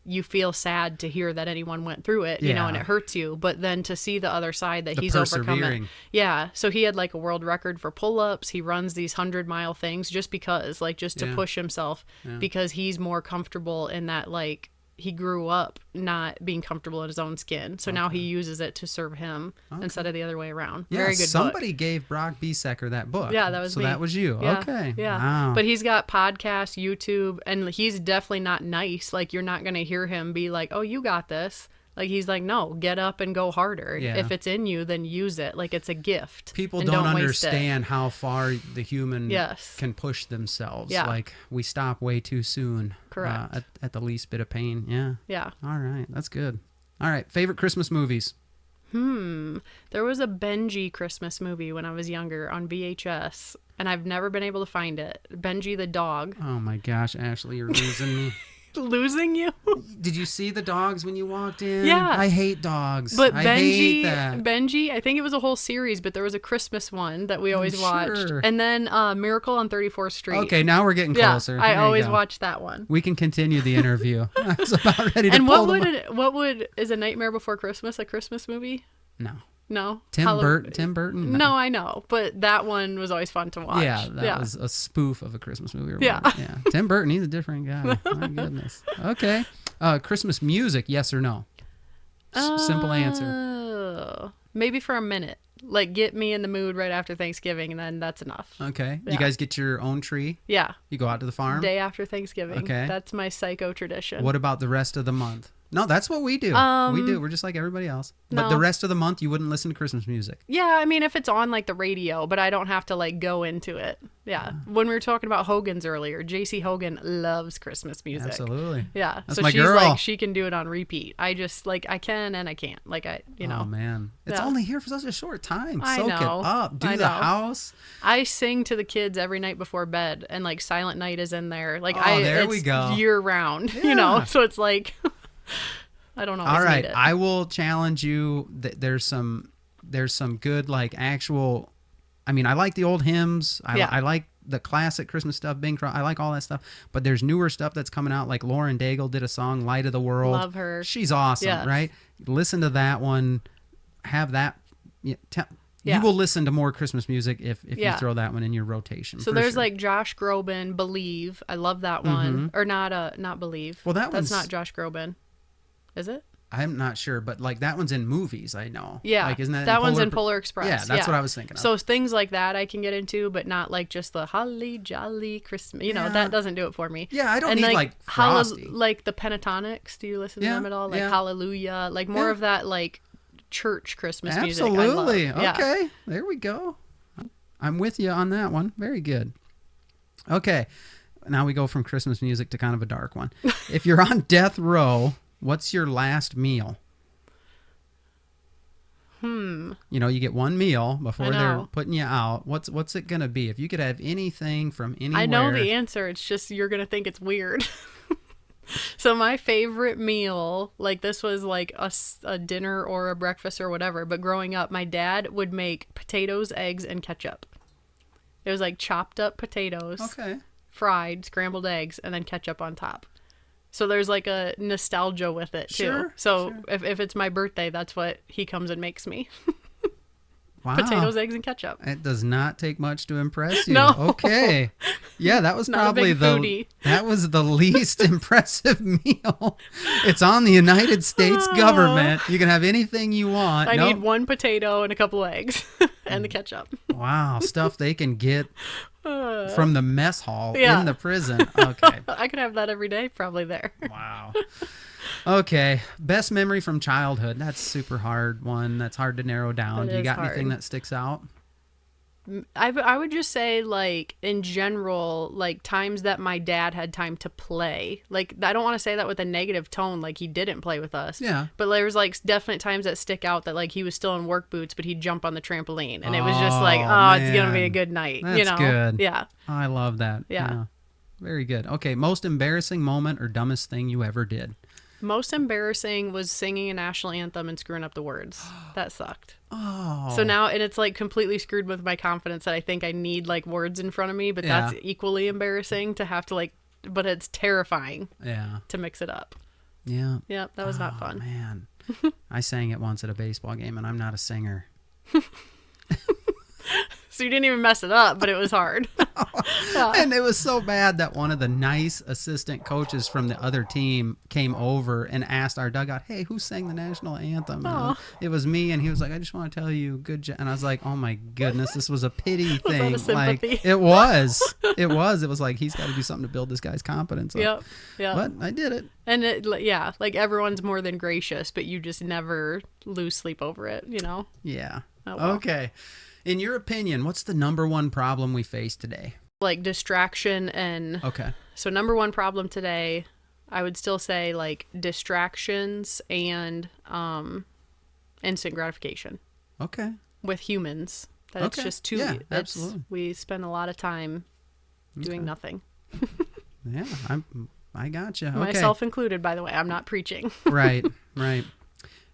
you feel sad to hear that anyone went through it, you know, and Yeah. it hurts you. But then to see the other side that The he's overcome it. persevering. Yeah. So he had like a world record for pull-ups. He runs these 100-mile things just because, like, just to Yeah. push himself because he's more comfortable in that, like, he grew up not being comfortable in his own skin. So now he uses it to serve him instead of the other way around. Yeah, Very good book. somebody gave Brock Biesecker that book. Yeah, that was so me. that was you. Yeah, Okay. Yeah. Wow. But he's got podcasts, YouTube, and he's definitely not nice. Like, you're not going to hear him be like, oh, you got this. Like, he's like, no, get up and go harder. Yeah. If it's in you, then use it. Like, it's a gift. People and don't waste it. understand how far the human Yes. can push themselves. Yeah. Like we stop way too soon. Correct. At the least bit of pain. Yeah. Yeah. All right. That's good. All right. Favorite Christmas movies? There was a Benji Christmas movie when I was younger on VHS, and I've never been able to find it. Benji the dog. Oh my gosh, Ashley, you're losing me. Losing you? Did you see the dogs when you walked in? Yeah. I hate dogs. But I hate Benji, that. I think it was a whole series, but there was a Christmas one that we always watched. sure. And then Miracle on 34th Street. Okay, now we're getting Yeah, closer. I There you always go. watch that one. We can continue the interview. I was about ready to And pull them up. what would is A Nightmare Before Christmas a Christmas movie? No. No. Tim Burton? No, I know, but that one was always fun to watch. Yeah, that was a spoof of a Christmas movie. Or Yeah. whatever. Yeah. Tim Burton, he's a different guy. My goodness. Okay. Christmas music, yes or no? Simple answer. Maybe for a minute. Like, get me in the mood right after Thanksgiving, and then that's enough. Okay. Yeah. You guys get your own tree? Yeah. You go out to the farm? Day after Thanksgiving. Okay. That's my psycho tradition. What about the rest of the month? No, that's what we do. We do. We're just like everybody else. But no. the rest of the month, you wouldn't listen to Christmas music. Yeah, I mean, if it's on like the radio, but I don't have to like go into it. Yeah. When we were talking about Hogan's earlier, JC Hogan loves Christmas music. Absolutely. Yeah. That's so my she's girl. like, she can do it on repeat. I just like, I can and I can't. Like, you know. Oh, man. It's Yeah. only here for such a short time. I Soak know. it up. Do I the know. house. I sing to the kids every night before bed, and like Silent Night is in there. Like, Oh, there it's we go. year round, Yeah. you know? So it's like, I don't always All right, need it. I will challenge you. There's some good like actual. I mean, I like the old hymns. Yeah. I like the classic Christmas stuff. Bing Crosby. I like all that stuff. But there's newer stuff that's coming out. Like Lauren Daigle did a song, "Light of the World." Love her. She's awesome, Yes. right? Listen to that one. Have that. Yeah, Yeah. You will listen to more Christmas music if you Yeah. throw that one in your rotation. So for there's sure. like Josh Groban, Believe. I love that one. Or not Believe. Well, that That's one's- not Josh Groban. Is it? I'm not sure, but like that one's in movies. I know. Yeah. Like, isn't that one's in Polar Express. Yeah, that's what I was thinking of. So things like that I can get into, but not like just the holly jolly Christmas. You know, Yeah. that doesn't do it for me. Yeah, I don't And need like Frosty. like the Pentatonics. Do you listen to Yeah, them at all? Like yeah. Hallelujah. Like more Yeah. of that like church Christmas music. I Absolutely. love. Yeah. Okay. There we go. I'm with you on that one. Very good. Okay. Now we go from Christmas music to kind of a dark one. If you're on death row, what's your last meal? You know, you get one meal before they're know. putting you out. What's it going to be? If you could have anything from anywhere. I know the answer. It's just you're going to think it's weird. So my favorite meal, like this was like a dinner or a breakfast or whatever, but growing up, my dad would make potatoes, eggs, and ketchup. It was like chopped up potatoes, Okay. fried, scrambled eggs, and then ketchup on top. So there's like a nostalgia with it too. Sure, So sure. if it's my birthday, that's what he comes and makes me. Wow. Potatoes, eggs, and ketchup. It does not take much to impress you. No. Okay. Yeah, that was Not a probably big foodie. that was the least impressive meal. It's on the United States government. You can have anything you want. I Nope. need 1 potato and a couple eggs and the ketchup. Wow, stuff they can get from the mess hall Yeah. in the prison. Okay. I could have that every day, probably there. Wow. Okay. Best memory from childhood. That's super hard one. That's hard to narrow down. That Do you is got anything hard. that sticks out? I would just say, like, in general, like, times that my dad had time to play. Like, I don't want to say that with a negative tone, like, he didn't play with us. Yeah. But there was, like, definite times that stick out that, like, he was still in work boots, but he'd jump on the trampoline. And it was just like, Oh, it's going to be a man. good night. That's you know? good. Yeah. I love that. Yeah. Very good. Okay. Most embarrassing moment or dumbest thing you ever did? Most embarrassing was singing a national anthem and screwing up the words. That sucked. Oh. So now, and it's like completely screwed with my confidence that I think I need like words in front of me, but Yeah. that's equally embarrassing to have to like, but it's terrifying Yeah. to mix it up. Yeah. Yeah, that was not Oh, fun. Man. I sang it once at a baseball game, and I'm not a singer. So you didn't even mess it up, but it was hard. And it was so bad that one of the nice assistant coaches from the other team came over and asked our dugout, "Hey, who sang the national anthem?" And it was me, and he was like, "I just want to tell you, good job." And I was like, "Oh my goodness, this was a pity that a thing." Like sympathy? it was. It was like he's got to do something to build this guy's confidence up. Yep. Yeah. But I did it. And yeah, like everyone's more than gracious, but you just never lose sleep over it, you know? Yeah. Oh, well. Okay. In your opinion, what's the number one problem we face today? Like distraction and Okay. so number one problem today, I would still say like distractions and instant gratification Okay. with humans. That it's Okay. just too Yeah, it's, absolutely. we spend a lot of time doing nothing. Yeah, I gotcha. Okay. Myself included, by the way. I'm not preaching. Right.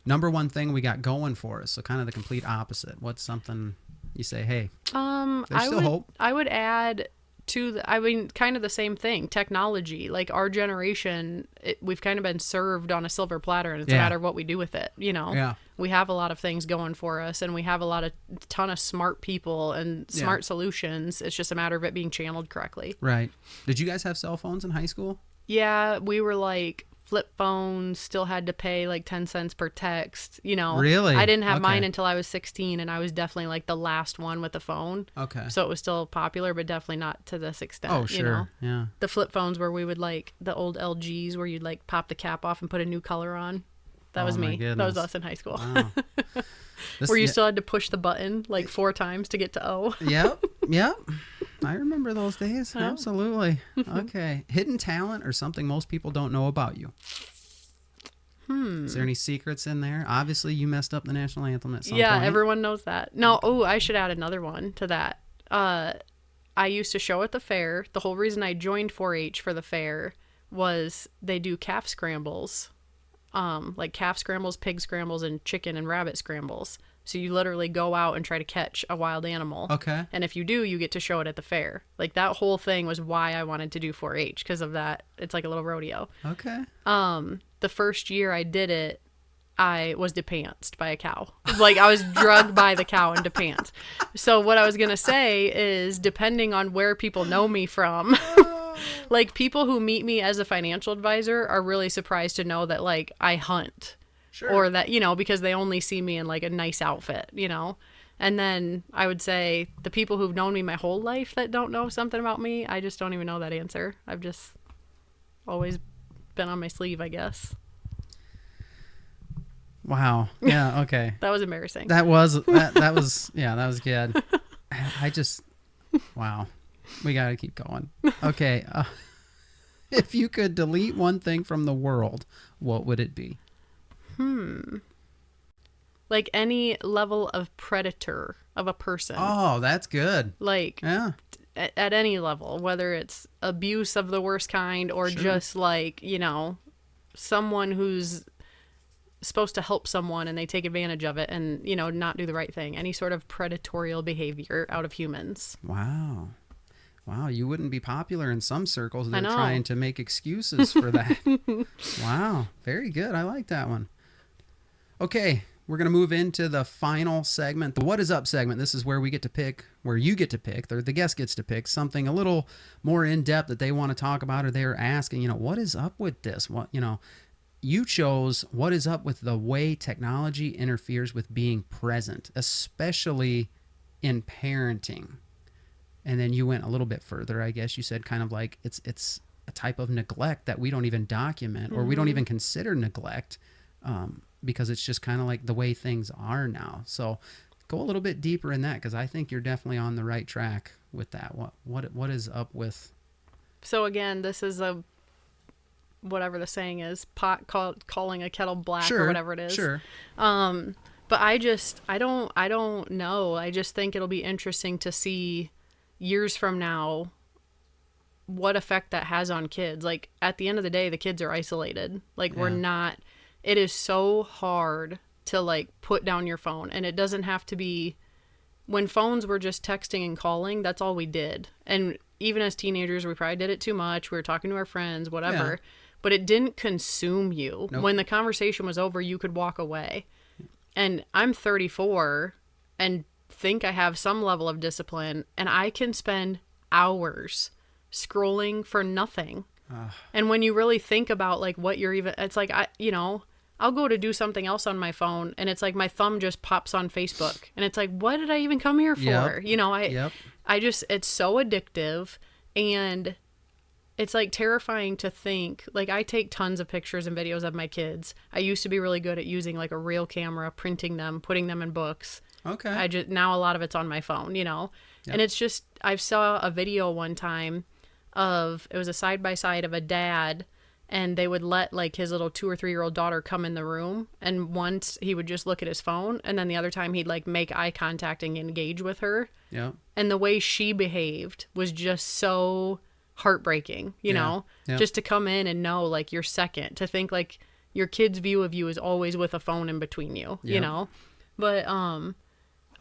Number one thing we got going for us, so kind of the complete opposite. What's something you say, hey, there's still hope? I would add to I mean, kind of the same thing. Technology, like our generation, we've kind of been served on a silver platter, and it's a Yeah. matter of what we do with it. You know, Yeah. we have a lot of things going for us, and we have a ton of smart people and smart solutions. It's just a matter of it being channeled correctly. Right. Did you guys have cell phones in high school? Yeah, we were like flip phones, still had to pay like 10 cents per text, you know. Really? I didn't have Okay. mine until I was 16, and I was definitely like the last one with a phone. Okay. So it was still popular, but definitely not to this extent. Oh, sure. You know? Yeah. The flip phones where we would like the old LGs where you'd like pop the cap off and put a new color on. That Oh, was my me. That was goodness. us in high school. Wow. Where you still had to push the button like 4 times to get to O. Yep. I remember those days. Oh. Absolutely. Okay. Hidden talent or something most people don't know about you? Is there any secrets in there? Obviously, you messed up the national anthem at some Yeah, point. everyone knows that. No, I should add another one to that. I used to show at the fair. The whole reason I joined 4-H for the fair was they do calf scrambles. Like calf scrambles, pig scrambles, and chicken and rabbit scrambles. So you literally go out and try to catch a wild animal. Okay. And if you do, you get to show it at the fair. Like that whole thing was why I wanted to do 4-H, because of that. It's like a little rodeo. Okay. The first year I did it, I was depantsed by a cow. Like I was drugged by the cow and depantsed. So what I was going to say is, depending on where people know me from, like people who meet me as a financial advisor are really surprised to know that like I hunt. Sure. Or that, you know, because they only see me in like a nice outfit, you know. And then I would say the people who've known me my whole life that don't know something about me, I just don't even know that answer. I've just always been on my sleeve, I guess. Wow. Yeah. Okay. That was embarrassing. That was that was yeah, that was good. I just wow. We got to keep going. Okay. If you could delete one thing from the world, what would it be? Like any level of predator of a person. Oh, that's good. Like Yeah. at any level, whether it's abuse of the worst kind or just like, you know, someone who's supposed to help someone and they take advantage of it and, you know, not do the right thing. Any sort of predatorial behavior out of humans. Wow. Wow, you wouldn't be popular in some circles. They're know. trying to make excuses for that. Wow. Very good. I like that one. Okay, we're going to move into the final segment, the What Is Up segment. This is where we get to pick, where you get to pick, or the guest gets to pick something a little more in depth that they want to talk about, or they're asking, what is up with this? What, you chose what is up with the way technology interferes with being present, especially in parenting. And then you went a little bit further, I guess. You said kind of like it's a type of neglect that we don't even document, or we don't even consider neglect, because it's just kind of like the way things are now. So go a little bit deeper in that, because I think you're definitely on the right track with that. What is up with? So again, this is whatever the saying is, calling a kettle black, sure, or whatever it is. Sure. But I don't know. I just think it'll be interesting to see years from now what effect that has on kids. Like, at the end of the day, the kids are isolated. Like, we're not, it is so hard to like put down your phone, and it doesn't have to be, when phones were just texting and calling, that's all we did. And even as teenagers, we probably did it too much. We were talking to our friends, whatever. Yeah. But it didn't consume you. Nope. When the conversation was over, you could walk away. And I'm 34 and think I have some level of discipline, and I can spend hours scrolling for nothing. And when you really think about like what you're even, it's like, I'll go to do something else on my phone, and it's like my thumb just pops on Facebook, and it's like, what did I even come here for? Yep. I just, it's so addictive, and it's like terrifying to think. Like, I take tons of pictures and videos of my kids. I used to be really good at using like a real camera, printing them, putting them in books. Okay. Now a lot of it's on my phone, Yep. And it's just, I saw a video one time it was a side-by-side of a dad, and they would let like his little 2 or 3 year old daughter come in the room, and once he would just look at his phone, and then the other time he'd like make eye contact and engage with her. Yeah. And the way she behaved was just so heartbreaking, just to come in and know like you're second, to think like your kid's view of you is always with a phone in between you, But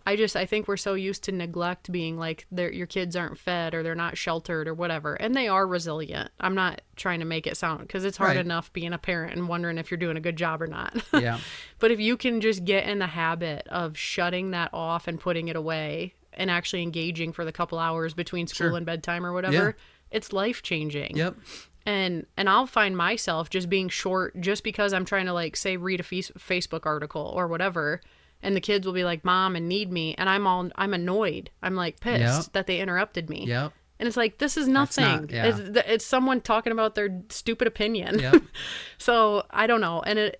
I think we're so used to neglect being like your kids aren't fed, or they're not sheltered, or whatever. And they are resilient. I'm not trying to make it sound, because it's hard enough being a parent and wondering if you're doing a good job or not. Yeah. But if you can just get in the habit of shutting that off and putting it away, and actually engaging for the couple hours between school and bedtime or whatever, it's life changing. Yep. And I'll find myself just being short, just because I'm trying to like say read a Facebook article or whatever. And the kids will be like, Mom, and need me. And I'm annoyed. I'm like pissed that they interrupted me. Yep. And it's like, this is nothing. It's someone talking about their stupid opinion. Yep. So I don't know. And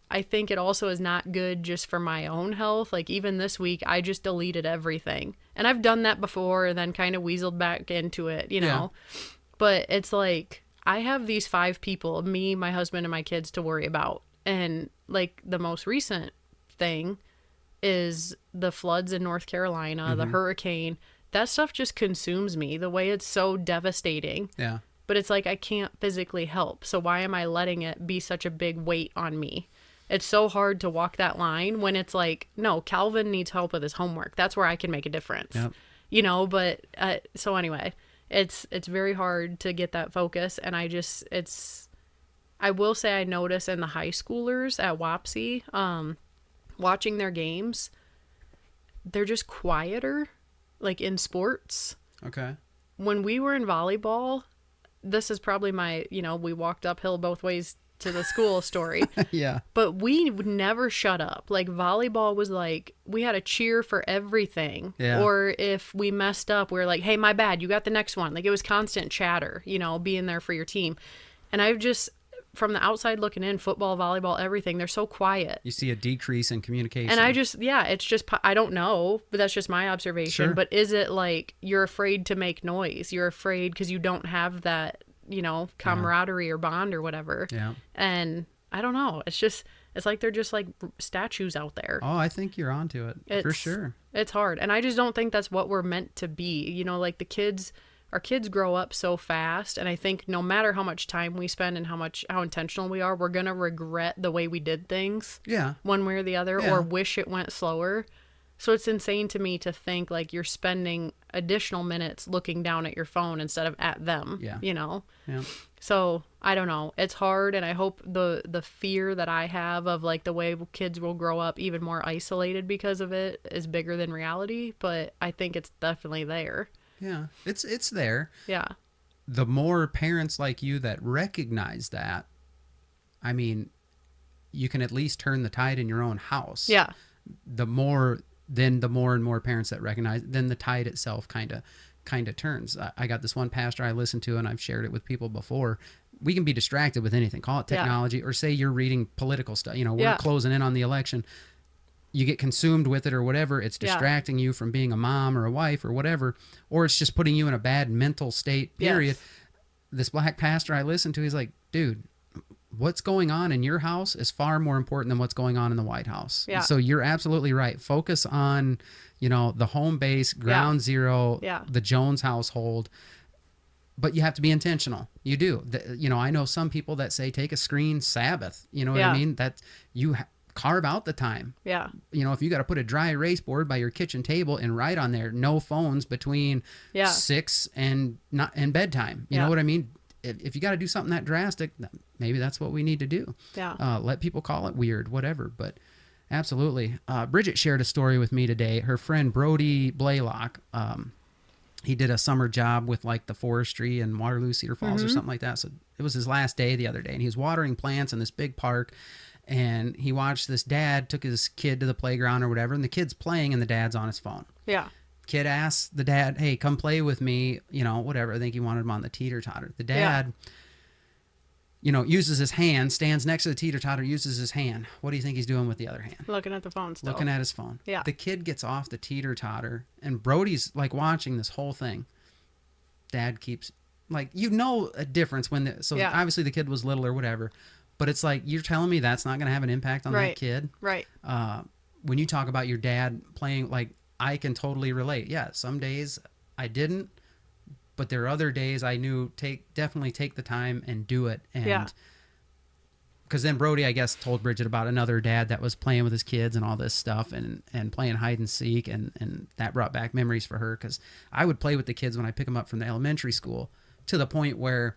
I think it also is not good just for my own health. Like, even this week, I just deleted everything. And I've done that before, and then kind of weaseled back into it, But it's like, I have these 5 people, me, my husband, and my kids, to worry about. And like, the most recent thing is the floods in North Carolina, the hurricane. That stuff just consumes me, the way it's so devastating. Yeah. But it's like, I can't physically help. So why am I letting it be such a big weight on me? It's so hard to walk that line when it's like, no, Calvin needs help with his homework. That's where I can make a difference. Yep. But so anyway, it's very hard to get that focus. And I will say I notice in the high schoolers at WAPSI, watching their games, they're just quieter, like in sports. Okay. When we were in volleyball, this is probably my, we walked uphill both ways to the school story. Yeah. But we would never shut up. Like, volleyball was like, we had a cheer for everything. Yeah. Or if we messed up, we were like, hey, my bad, you got the next one. Like, it was constant chatter, being there for your team. And I've just, from the outside looking in, football, volleyball, everything, they're so quiet. You see a decrease in communication. And it's just, I don't know, but that's just my observation. Sure. But is it like you're afraid to make noise? You're afraid because you don't have that, camaraderie or bond or whatever. Yeah. And I don't know. It's like they're just like statues out there. Oh, I think you're onto it for sure. It's hard. And I just don't think that's what we're meant to be. Like our kids grow up so fast, and I think no matter how much time we spend and how intentional we are, we're going to regret the way we did things. Yeah. One way or the other, or wish it went slower. So it's insane to me to think like you're spending additional minutes looking down at your phone instead of at them, Yeah. you know? Yeah. So I don't know. It's hard, and I hope the fear that I have of like the way kids will grow up even more isolated because of it is bigger than reality, but I think it's definitely there. Yeah. It's there. Yeah. The more parents like you that recognize that, I mean, you can at least turn the tide in your own house. Yeah. The more and more parents that recognize, then the tide itself kind of turns. I got this one pastor I listen to, and I've shared it with people before. We can be distracted with anything. Call it technology, or say you're reading political stuff. You know, we're closing in on the election. You get consumed with it or whatever. It's distracting you from being a mom or a wife or whatever, or it's just putting you in a bad mental state, period. Yes. This black pastor I listen to, he's like, dude, what's going on in your house is far more important than what's going on in the White House. Yeah. So you're absolutely right. Focus on, you know, the home base, ground zero, the Jones household. But you have to be intentional. You do. You know, I know some people that say take a screen Sabbath. You know what I mean? That you carve out the time. Yeah. You know, if you got to put a dry erase board by your kitchen table and write on there, no phones between 6 and bedtime. You know what I mean? If you got to do something that drastic, maybe that's what we need to do. Yeah. Let people call it weird, whatever. But absolutely. Bridget shared a story with me today. Her friend Brody Blaylock, he did a summer job with like the forestry in Waterloo, Cedar Falls or something like that. So it was his last day the other day, and he was watering plants in this big park. And he watched this dad took his kid to the playground or whatever, and the kid's playing and the dad's on his phone. Yeah. Kid asks the dad, hey, come play with me, you know, whatever. I think he wanted him on the teeter-totter. The dad, you know, uses his hand, stands next to the teeter-totter, uses his hand. What do you think he's doing with the other hand? Looking at the phone still. Looking at his phone. Yeah. The kid gets off the teeter-totter, and Brody's, like, watching this whole thing. Dad keeps, like, you know a difference when, obviously the kid was little or whatever, but it's like, you're telling me that's not going to have an impact on that kid? Right. When you talk about your dad playing, like, I can totally relate. Yeah, some days I didn't, but there are other days I knew definitely take the time and do it. And because then Brody, I guess, told Bridget about another dad that was playing with his kids and all this stuff and playing hide and seek, and that brought back memories for her, because I would play with the kids when I pick them up from the elementary school, to the point where,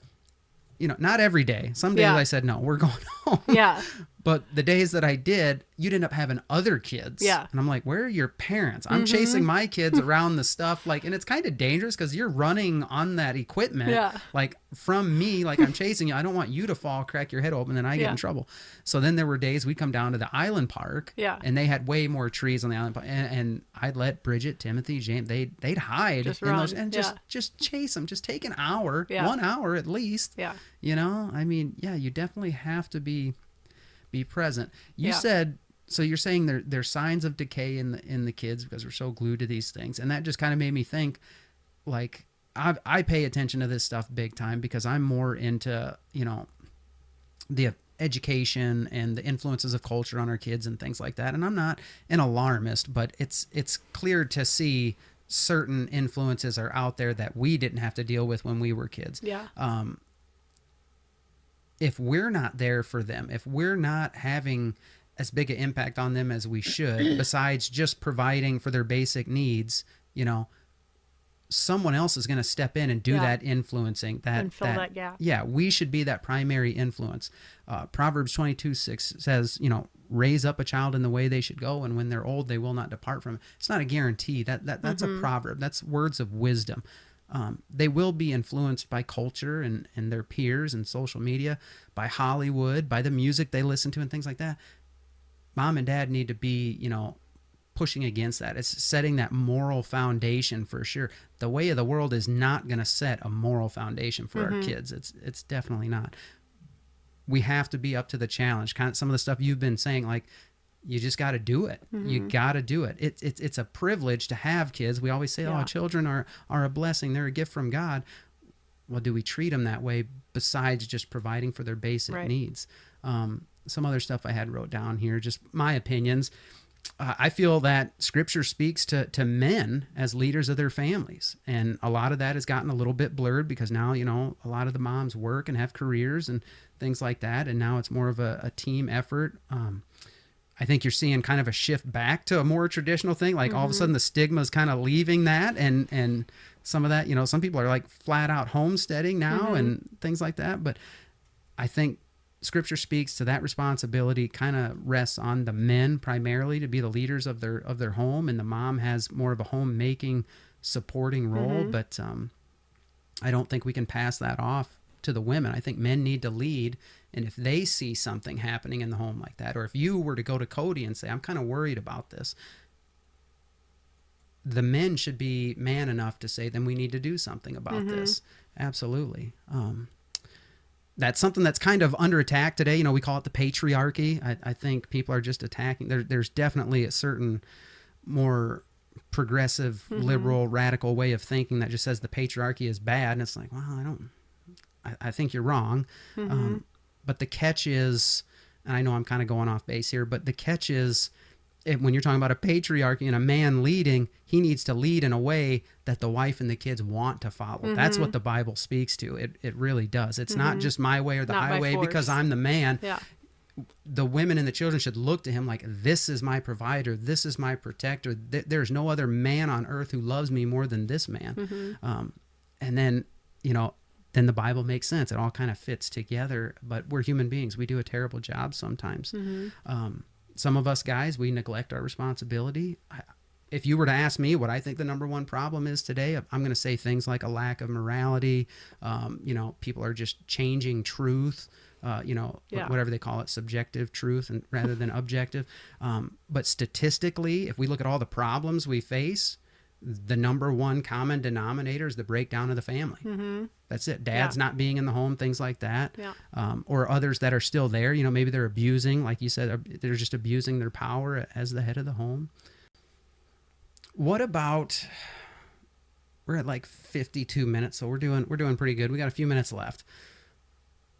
you know, not every day. Some days I said, no, we're going home. Yeah. But the days that I did, you'd end up having other kids. Yeah. And I'm like, where are your parents? I'm chasing my kids around the stuff. Like, and it's kind of dangerous because you're running on that equipment. Yeah. Like, from me, like, I'm chasing you. I don't want you to fall, crack your head open, and I get in trouble. So then there were days we'd come down to the island park. Yeah. And they had way more trees on the island park. And I'd let Bridget, Timothy, James, they'd hide. Just in run. those, and just chase them. Just take an hour, 1 hour at least. Yeah. You know, I mean, you definitely have to be present. You said, so you're saying there's signs of decay in the kids because we're so glued to these things, and that just kind of made me think, like, I pay attention to this stuff big time because I'm more into, you know, the education and the influences of culture on our kids and things like that. And I'm not an alarmist, but it's clear to see certain influences are out there that we didn't have to deal with when we were kids. Yeah. If we're not there for them, if we're not having as big an impact on them as we should, besides just providing for their basic needs, you know, someone else is going to step in and do that influencing, and fill that gap. Yeah, we should be that primary influence. Proverbs 22:6 says, you know, raise up a child in the way they should go, and when they're old, they will not depart from it. It's not a guarantee. That's a proverb. That's words of wisdom. They will be influenced by culture and their peers and social media, by Hollywood, by the music they listen to and things like that. Mom and dad need to be, you know, pushing against that. It's setting that moral foundation for sure. The way of the world is not going to set a moral foundation for our kids. It's definitely not. We have to be up to the challenge. Kind of some of the stuff you've been saying, like, you just got to do it. You got to do it. It's a privilege to have kids. We always say, oh, children are a blessing. They're a gift from God. Well, do we treat them that way besides just providing for their basic needs? Some other stuff I had wrote down here, just my opinions. I feel that Scripture speaks to men as leaders of their families. And a lot of that has gotten a little bit blurred because now, you know, a lot of the moms work and have careers and things like that. And now it's more of a team effort. I think you're seeing kind of a shift back to a more traditional thing. Like all of a sudden the stigma is kind of leaving that, and some of that, you know, some people are like flat out homesteading now and things like that. But I think Scripture speaks to that responsibility kind of rests on the men primarily to be the leaders of their home, and the mom has more of a homemaking supporting role. But I don't think we can pass that off to the women. I think men need to lead, and if they see something happening in the home like that, or if you were to go to Cody and say, I'm kind of worried about this, the men should be man enough to say, then we need to do something about this. Absolutely. That's something that's kind of under attack today. You know, we call it the patriarchy. I think people are just attacking. There's definitely a certain more progressive, liberal, radical way of thinking that just says the patriarchy is bad. And it's like, well, I think you're wrong. But the catch is, and I know I'm kind of going off base here, but the catch is, when you're talking about a patriarchy and a man leading, he needs to lead in a way that the wife and the kids want to follow. That's what the Bible speaks to. It really does. It's not just my way or the Not by highway because force. I'm the man. Yeah. The women and the children should look to him like, this is my provider. This is my protector. There's no other man on earth who loves me more than this man. And then, you know, then the Bible makes sense. It all kind of fits together, but we're human beings. We do a terrible job sometimes. Some of us guys, we neglect our responsibility. If you were to ask me what I think the number one problem is today, I'm going to say things like a lack of morality. You know, people are just changing truth, you know, whatever they call it, subjective truth and rather than objective. But statistically, if we look at all the problems we face, the number one common denominator is the breakdown of the family. That's it. Dad's not being in the home, things like that. Or others that are still there, you know, maybe they're abusing, like you said, they're just abusing their power as the head of the home. What about, we're at like 52 minutes, so we're doing pretty good. We got a few minutes left.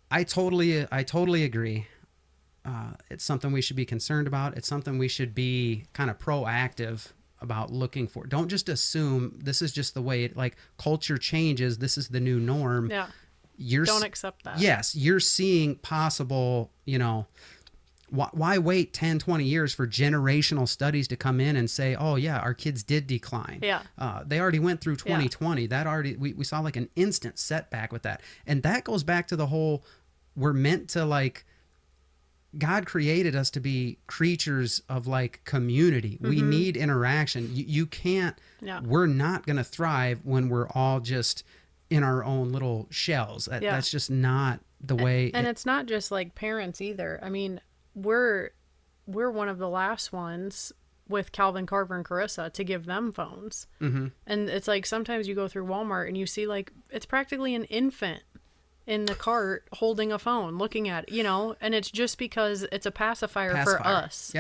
I totally agree. It's something we should be concerned about. It's something we should be kind of proactive about looking for. Don't just assume this is just the way it, like, culture changes. This is the new norm. Don't accept that. Yes. You're seeing possible, you know, why wait 10, 20 years for generational studies to come in and say, oh yeah, our kids did decline. They already went through 2020. That already, we saw like an instant setback with that. And that goes back to the whole, we're meant to, like, God created us to be creatures of like community. We need interaction. You can't, we're not going to thrive when we're all just in our own little shells. That's just not the way. And it's not just like parents either. I mean, we're one of the last ones with Calvin, Carver, and Carissa to give them phones. And it's like, sometimes you go through Walmart and you see like, it's practically an infant in the cart holding a phone, looking at it, you know, and it's just because it's a pacifier for us.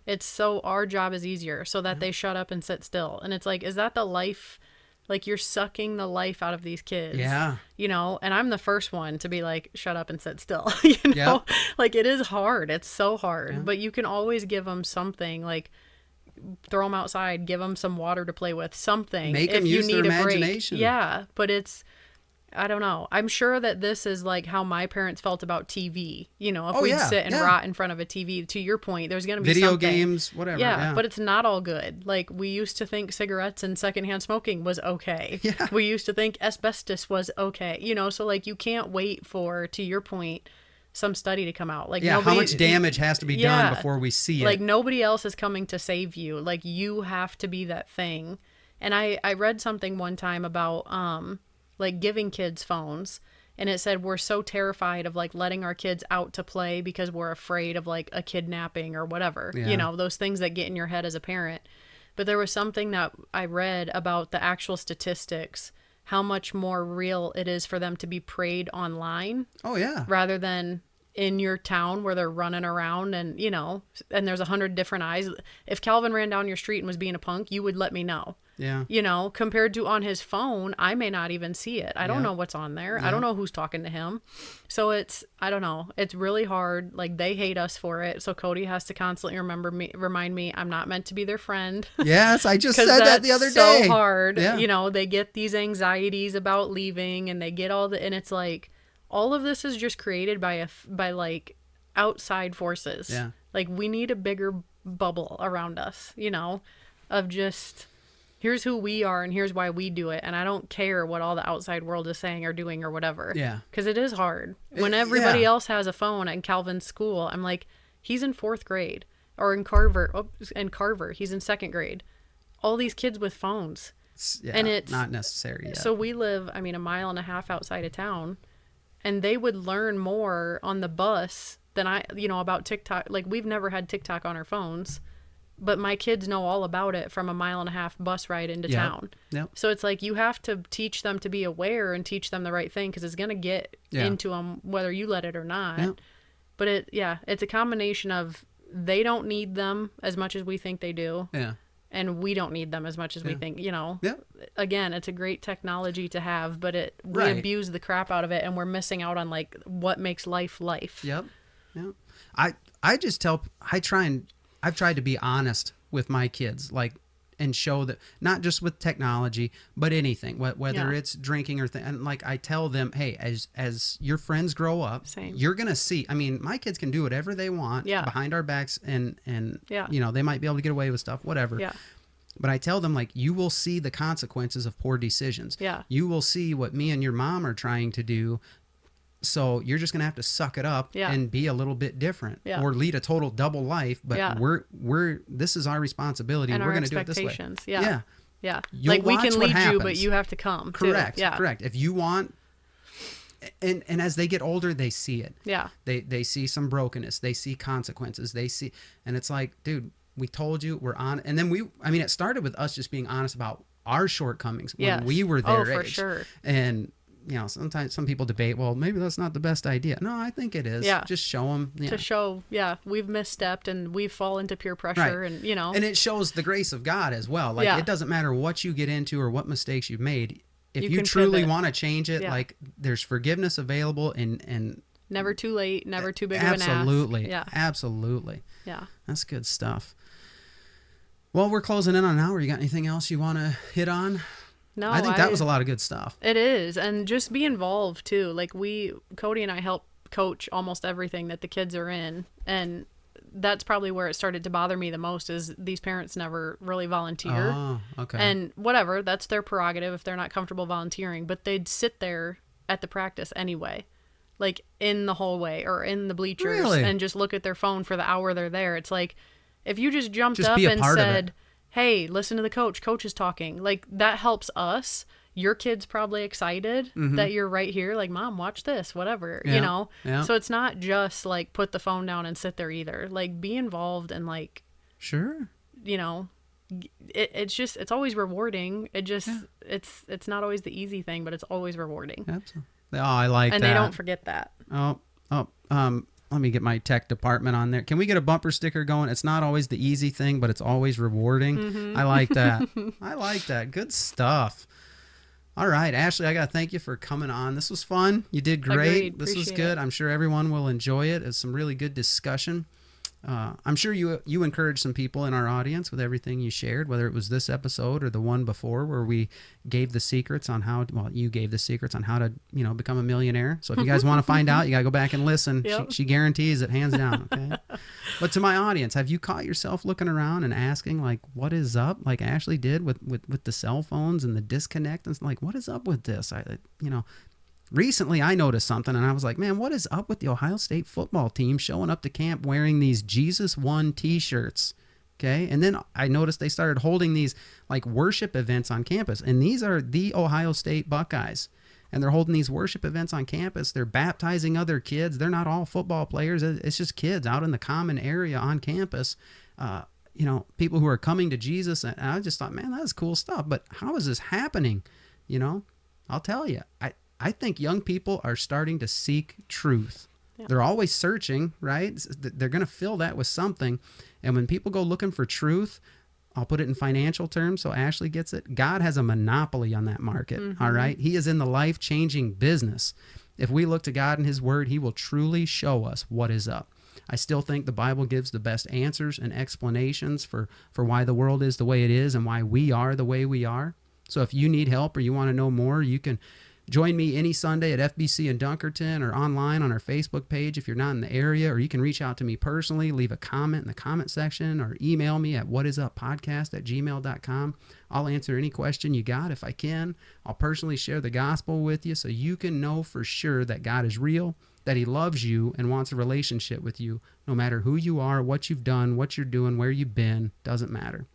It's so our job is easier so that they shut up and sit still. And it's like, is that the life? Like, you're sucking the life out of these kids. You know, and I'm the first one to be like, shut up and sit still. You know, like, it is hard. It's so hard, but you can always give them something, like throw them outside, give them some water to play with, something. Make them use their imagination. But it's, I don't know. I'm sure that this is like how my parents felt about TV. You know, if we sit and rot in front of a TV, to your point, there's going to be video something. Games, whatever. But it's not all good. Like, we used to think cigarettes and secondhand smoking was okay. We used to think asbestos was okay. You know, so like, you can't wait for, to your point, some study to come out. Like, how much damage has to be done before we see it. Like, nobody else is coming to save you. Like, you have to be that thing. And I read something one time about like giving kids phones, and it said we're so terrified of like letting our kids out to play because we're afraid of like a kidnapping or whatever, you know, those things that get in your head as a parent. But there was something that I read about the actual statistics, how much more real it is for them to be preyed online rather than in your town where they're running around and, you know, and there's 100 different eyes. If Calvin ran down your street and was being a punk, you would let me know. You know, compared to on his phone, I may not even see it. I don't know what's on there. I don't know who's talking to him. So it's, I don't know. It's really hard. Like, they hate us for it. So Cody has to constantly remind me I'm not meant to be their friend. Yes, I just said that the other day. So hard. You know, they get these anxieties about leaving, and they get all the, and it's like, all of this is just created by like outside forces. Like, we need a bigger bubble around us, you know, of just, here's who we are and here's why we do it. And I don't care what all the outside world is saying or doing or whatever. Yeah. Because it is hard. When everybody else has a phone at Calvin's school, I'm like, he's in 4th grade. Or in Carver, he's in 2nd grade. All these kids with phones. And it's not necessary yet. So we live, I mean, a mile and a half outside of town. And they would learn more on the bus than about TikTok. Like, we've never had TikTok on our phones, but my kids know all about it from a mile and a half bus ride into town. Yep. So it's like, you have to teach them to be aware and teach them the right thing, because it's going to get into them whether you let it or not. Yep. But it's a combination of, they don't need them as much as we think they do. Yeah. And we don't need them as much as we think, you know. Yep. Again, it's a great technology to have, but we Right. abuse the crap out of it, and we're missing out on, like, what makes life. Yep. I've tried to be honest with my kids, like, and show that, not just with technology, but anything, whether it's drinking or and like, I tell them, hey, as your friends grow up, you're gonna see. I mean, my kids can do whatever they want behind our backs, and you know, they might be able to get away with stuff, whatever. Yeah. But I tell them, like, you will see the consequences of poor decisions. Yeah. You will see what me and your mom are trying to do. So you're just going to have to suck it up and be a little bit different, or lead a total double life. But this is our responsibility, and we're going to do it this way. Yeah. You'll like, we watch can what lead you, happens. but you have to come. Correct. Too. Yeah. Correct. If you want, and as they get older, they see it. Yeah. They see some brokenness. They see consequences. They see, and it's like, dude, we told you, we're on. And then it started with us just being honest about our shortcomings when we were their age. Oh, for sure. And, you know, sometimes some people debate, well, maybe that's not the best idea. No, I think it is. Yeah. Just show them. To show, we've misstepped and we've fallen into peer pressure, and, you know. And it shows the grace of God as well. Like, it doesn't matter what you get into or what mistakes you've made. If you truly want to change it, like, there's forgiveness available, and never too late, never too big of an ask. Absolutely. Yeah. Absolutely. Yeah. That's good stuff. Well, we're closing in on an hour. You got anything else you want to hit on? No, I think that was a lot of good stuff. It is. And just be involved too. Like, Cody and I help coach almost everything that the kids are in. And that's probably where it started to bother me the most, is these parents never really volunteer. Oh, okay. And whatever, that's their prerogative if they're not comfortable volunteering, but they'd sit there at the practice anyway, like in the hallway or in the bleachers, and just look at their phone for the hour they're there. It's like, if you just jumped up and said, hey, listen to the coach is talking, like, that helps us. Your kid's probably excited that you're right here, like, Mom, watch this, whatever, you know? Yeah. So it's not just like put the phone down and sit there either. Like, be involved, and, like, sure, you know, it's always rewarding. It just, it's not always the easy thing, but it's always rewarding. Absolutely. Oh, I like that. And they don't forget that. Let me get my tech department on there. Can we get a bumper sticker going? It's not always the easy thing, but it's always rewarding. I like that. I like that. Good stuff. All right, Ashley, I got to thank you for coming on. This was fun. You did great. Agreed. This was Appreciate good. it. I'm sure everyone will enjoy it. It's some really good discussion. I'm sure you encouraged some people in our audience with everything you shared, whether it was this episode or the one before where we gave the secrets on you gave the secrets on how to, you know, become a millionaire. So if you guys want to find out, you got to go back and listen. Yep. She guarantees it, hands down. Okay. But to my audience, have you caught yourself looking around and asking, like, what is up? Like Ashley did with the cell phones and the disconnect, and like, what is up with this? Recently, I noticed something, and I was like, man, what is up with the Ohio State football team showing up to camp wearing these Jesus Won t-shirts? Okay. And then I noticed they started holding these, like, worship events on campus. And these are the Ohio State Buckeyes. And they're holding these worship events on campus. They're baptizing other kids. They're not all football players. It's just kids out in the common area on campus. You know, people who are coming to Jesus. And I just thought, man, that's cool stuff. But how is this happening? You know, I'll tell you. I think young people are starting to seek truth. Yeah. They're always searching, right? They're going to fill that with something. And when people go looking for truth, I'll put it in financial terms so Ashley gets it. God has a monopoly on that market, all right? He is in the life-changing business. If we look to God and his word, he will truly show us what is up. I still think the Bible gives the best answers and explanations for why the world is the way it is and why we are the way we are. So if you need help or you want to know more, you can Join me any Sunday at FBC in Dunkerton or online on our Facebook page if you're not in the area, or you can reach out to me personally, leave a comment in the comment section, or email me at whatisuppodcast@gmail.com. I'll answer any question you got if I can. I'll personally share the gospel with you so you can know for sure that God is real, that he loves you and wants a relationship with you, no matter who you are, what you've done, what you're doing, where you've been, doesn't matter.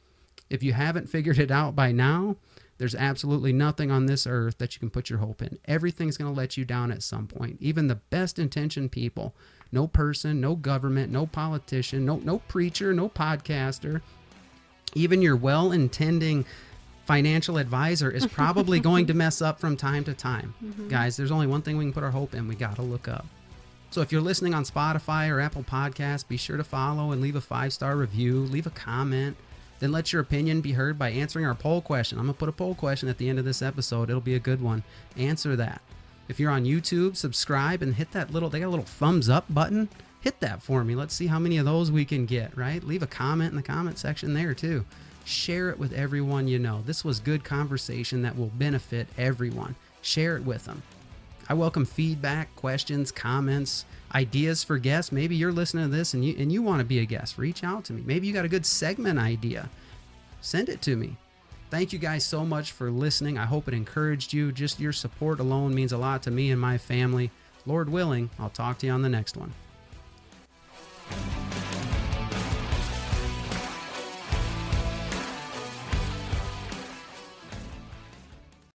If you haven't figured it out by now, there's absolutely nothing on this earth that you can put your hope in. Everything's going to let you down at some point. Even the best intentioned people. No person, no government, no politician, no preacher, no podcaster. Even your well-intending financial advisor is probably going to mess up from time to time. Guys, there's only one thing we can put our hope in. We got to look up. So if you're listening on Spotify or Apple Podcasts, be sure to follow and leave a 5-star review, leave a comment. Then let your opinion be heard by answering our poll question. I'm going to put a poll question at the end of this episode. It'll be a good one. Answer that. If you're on YouTube, subscribe and hit that little, they got a little thumbs up button. Hit that for me. Let's see how many of those we can get, right? Leave a comment in the comment section there too. Share it with everyone you know. This was good conversation that will benefit everyone. Share it with them. I welcome feedback, questions, comments, ideas for guests. Maybe you're listening to this and you want to be a guest. Reach out to me. Maybe you got a good segment idea. Send it to me. Thank you guys so much for listening. I hope it encouraged you. Just your support alone means a lot to me and my family. Lord willing, I'll talk to you on the next one.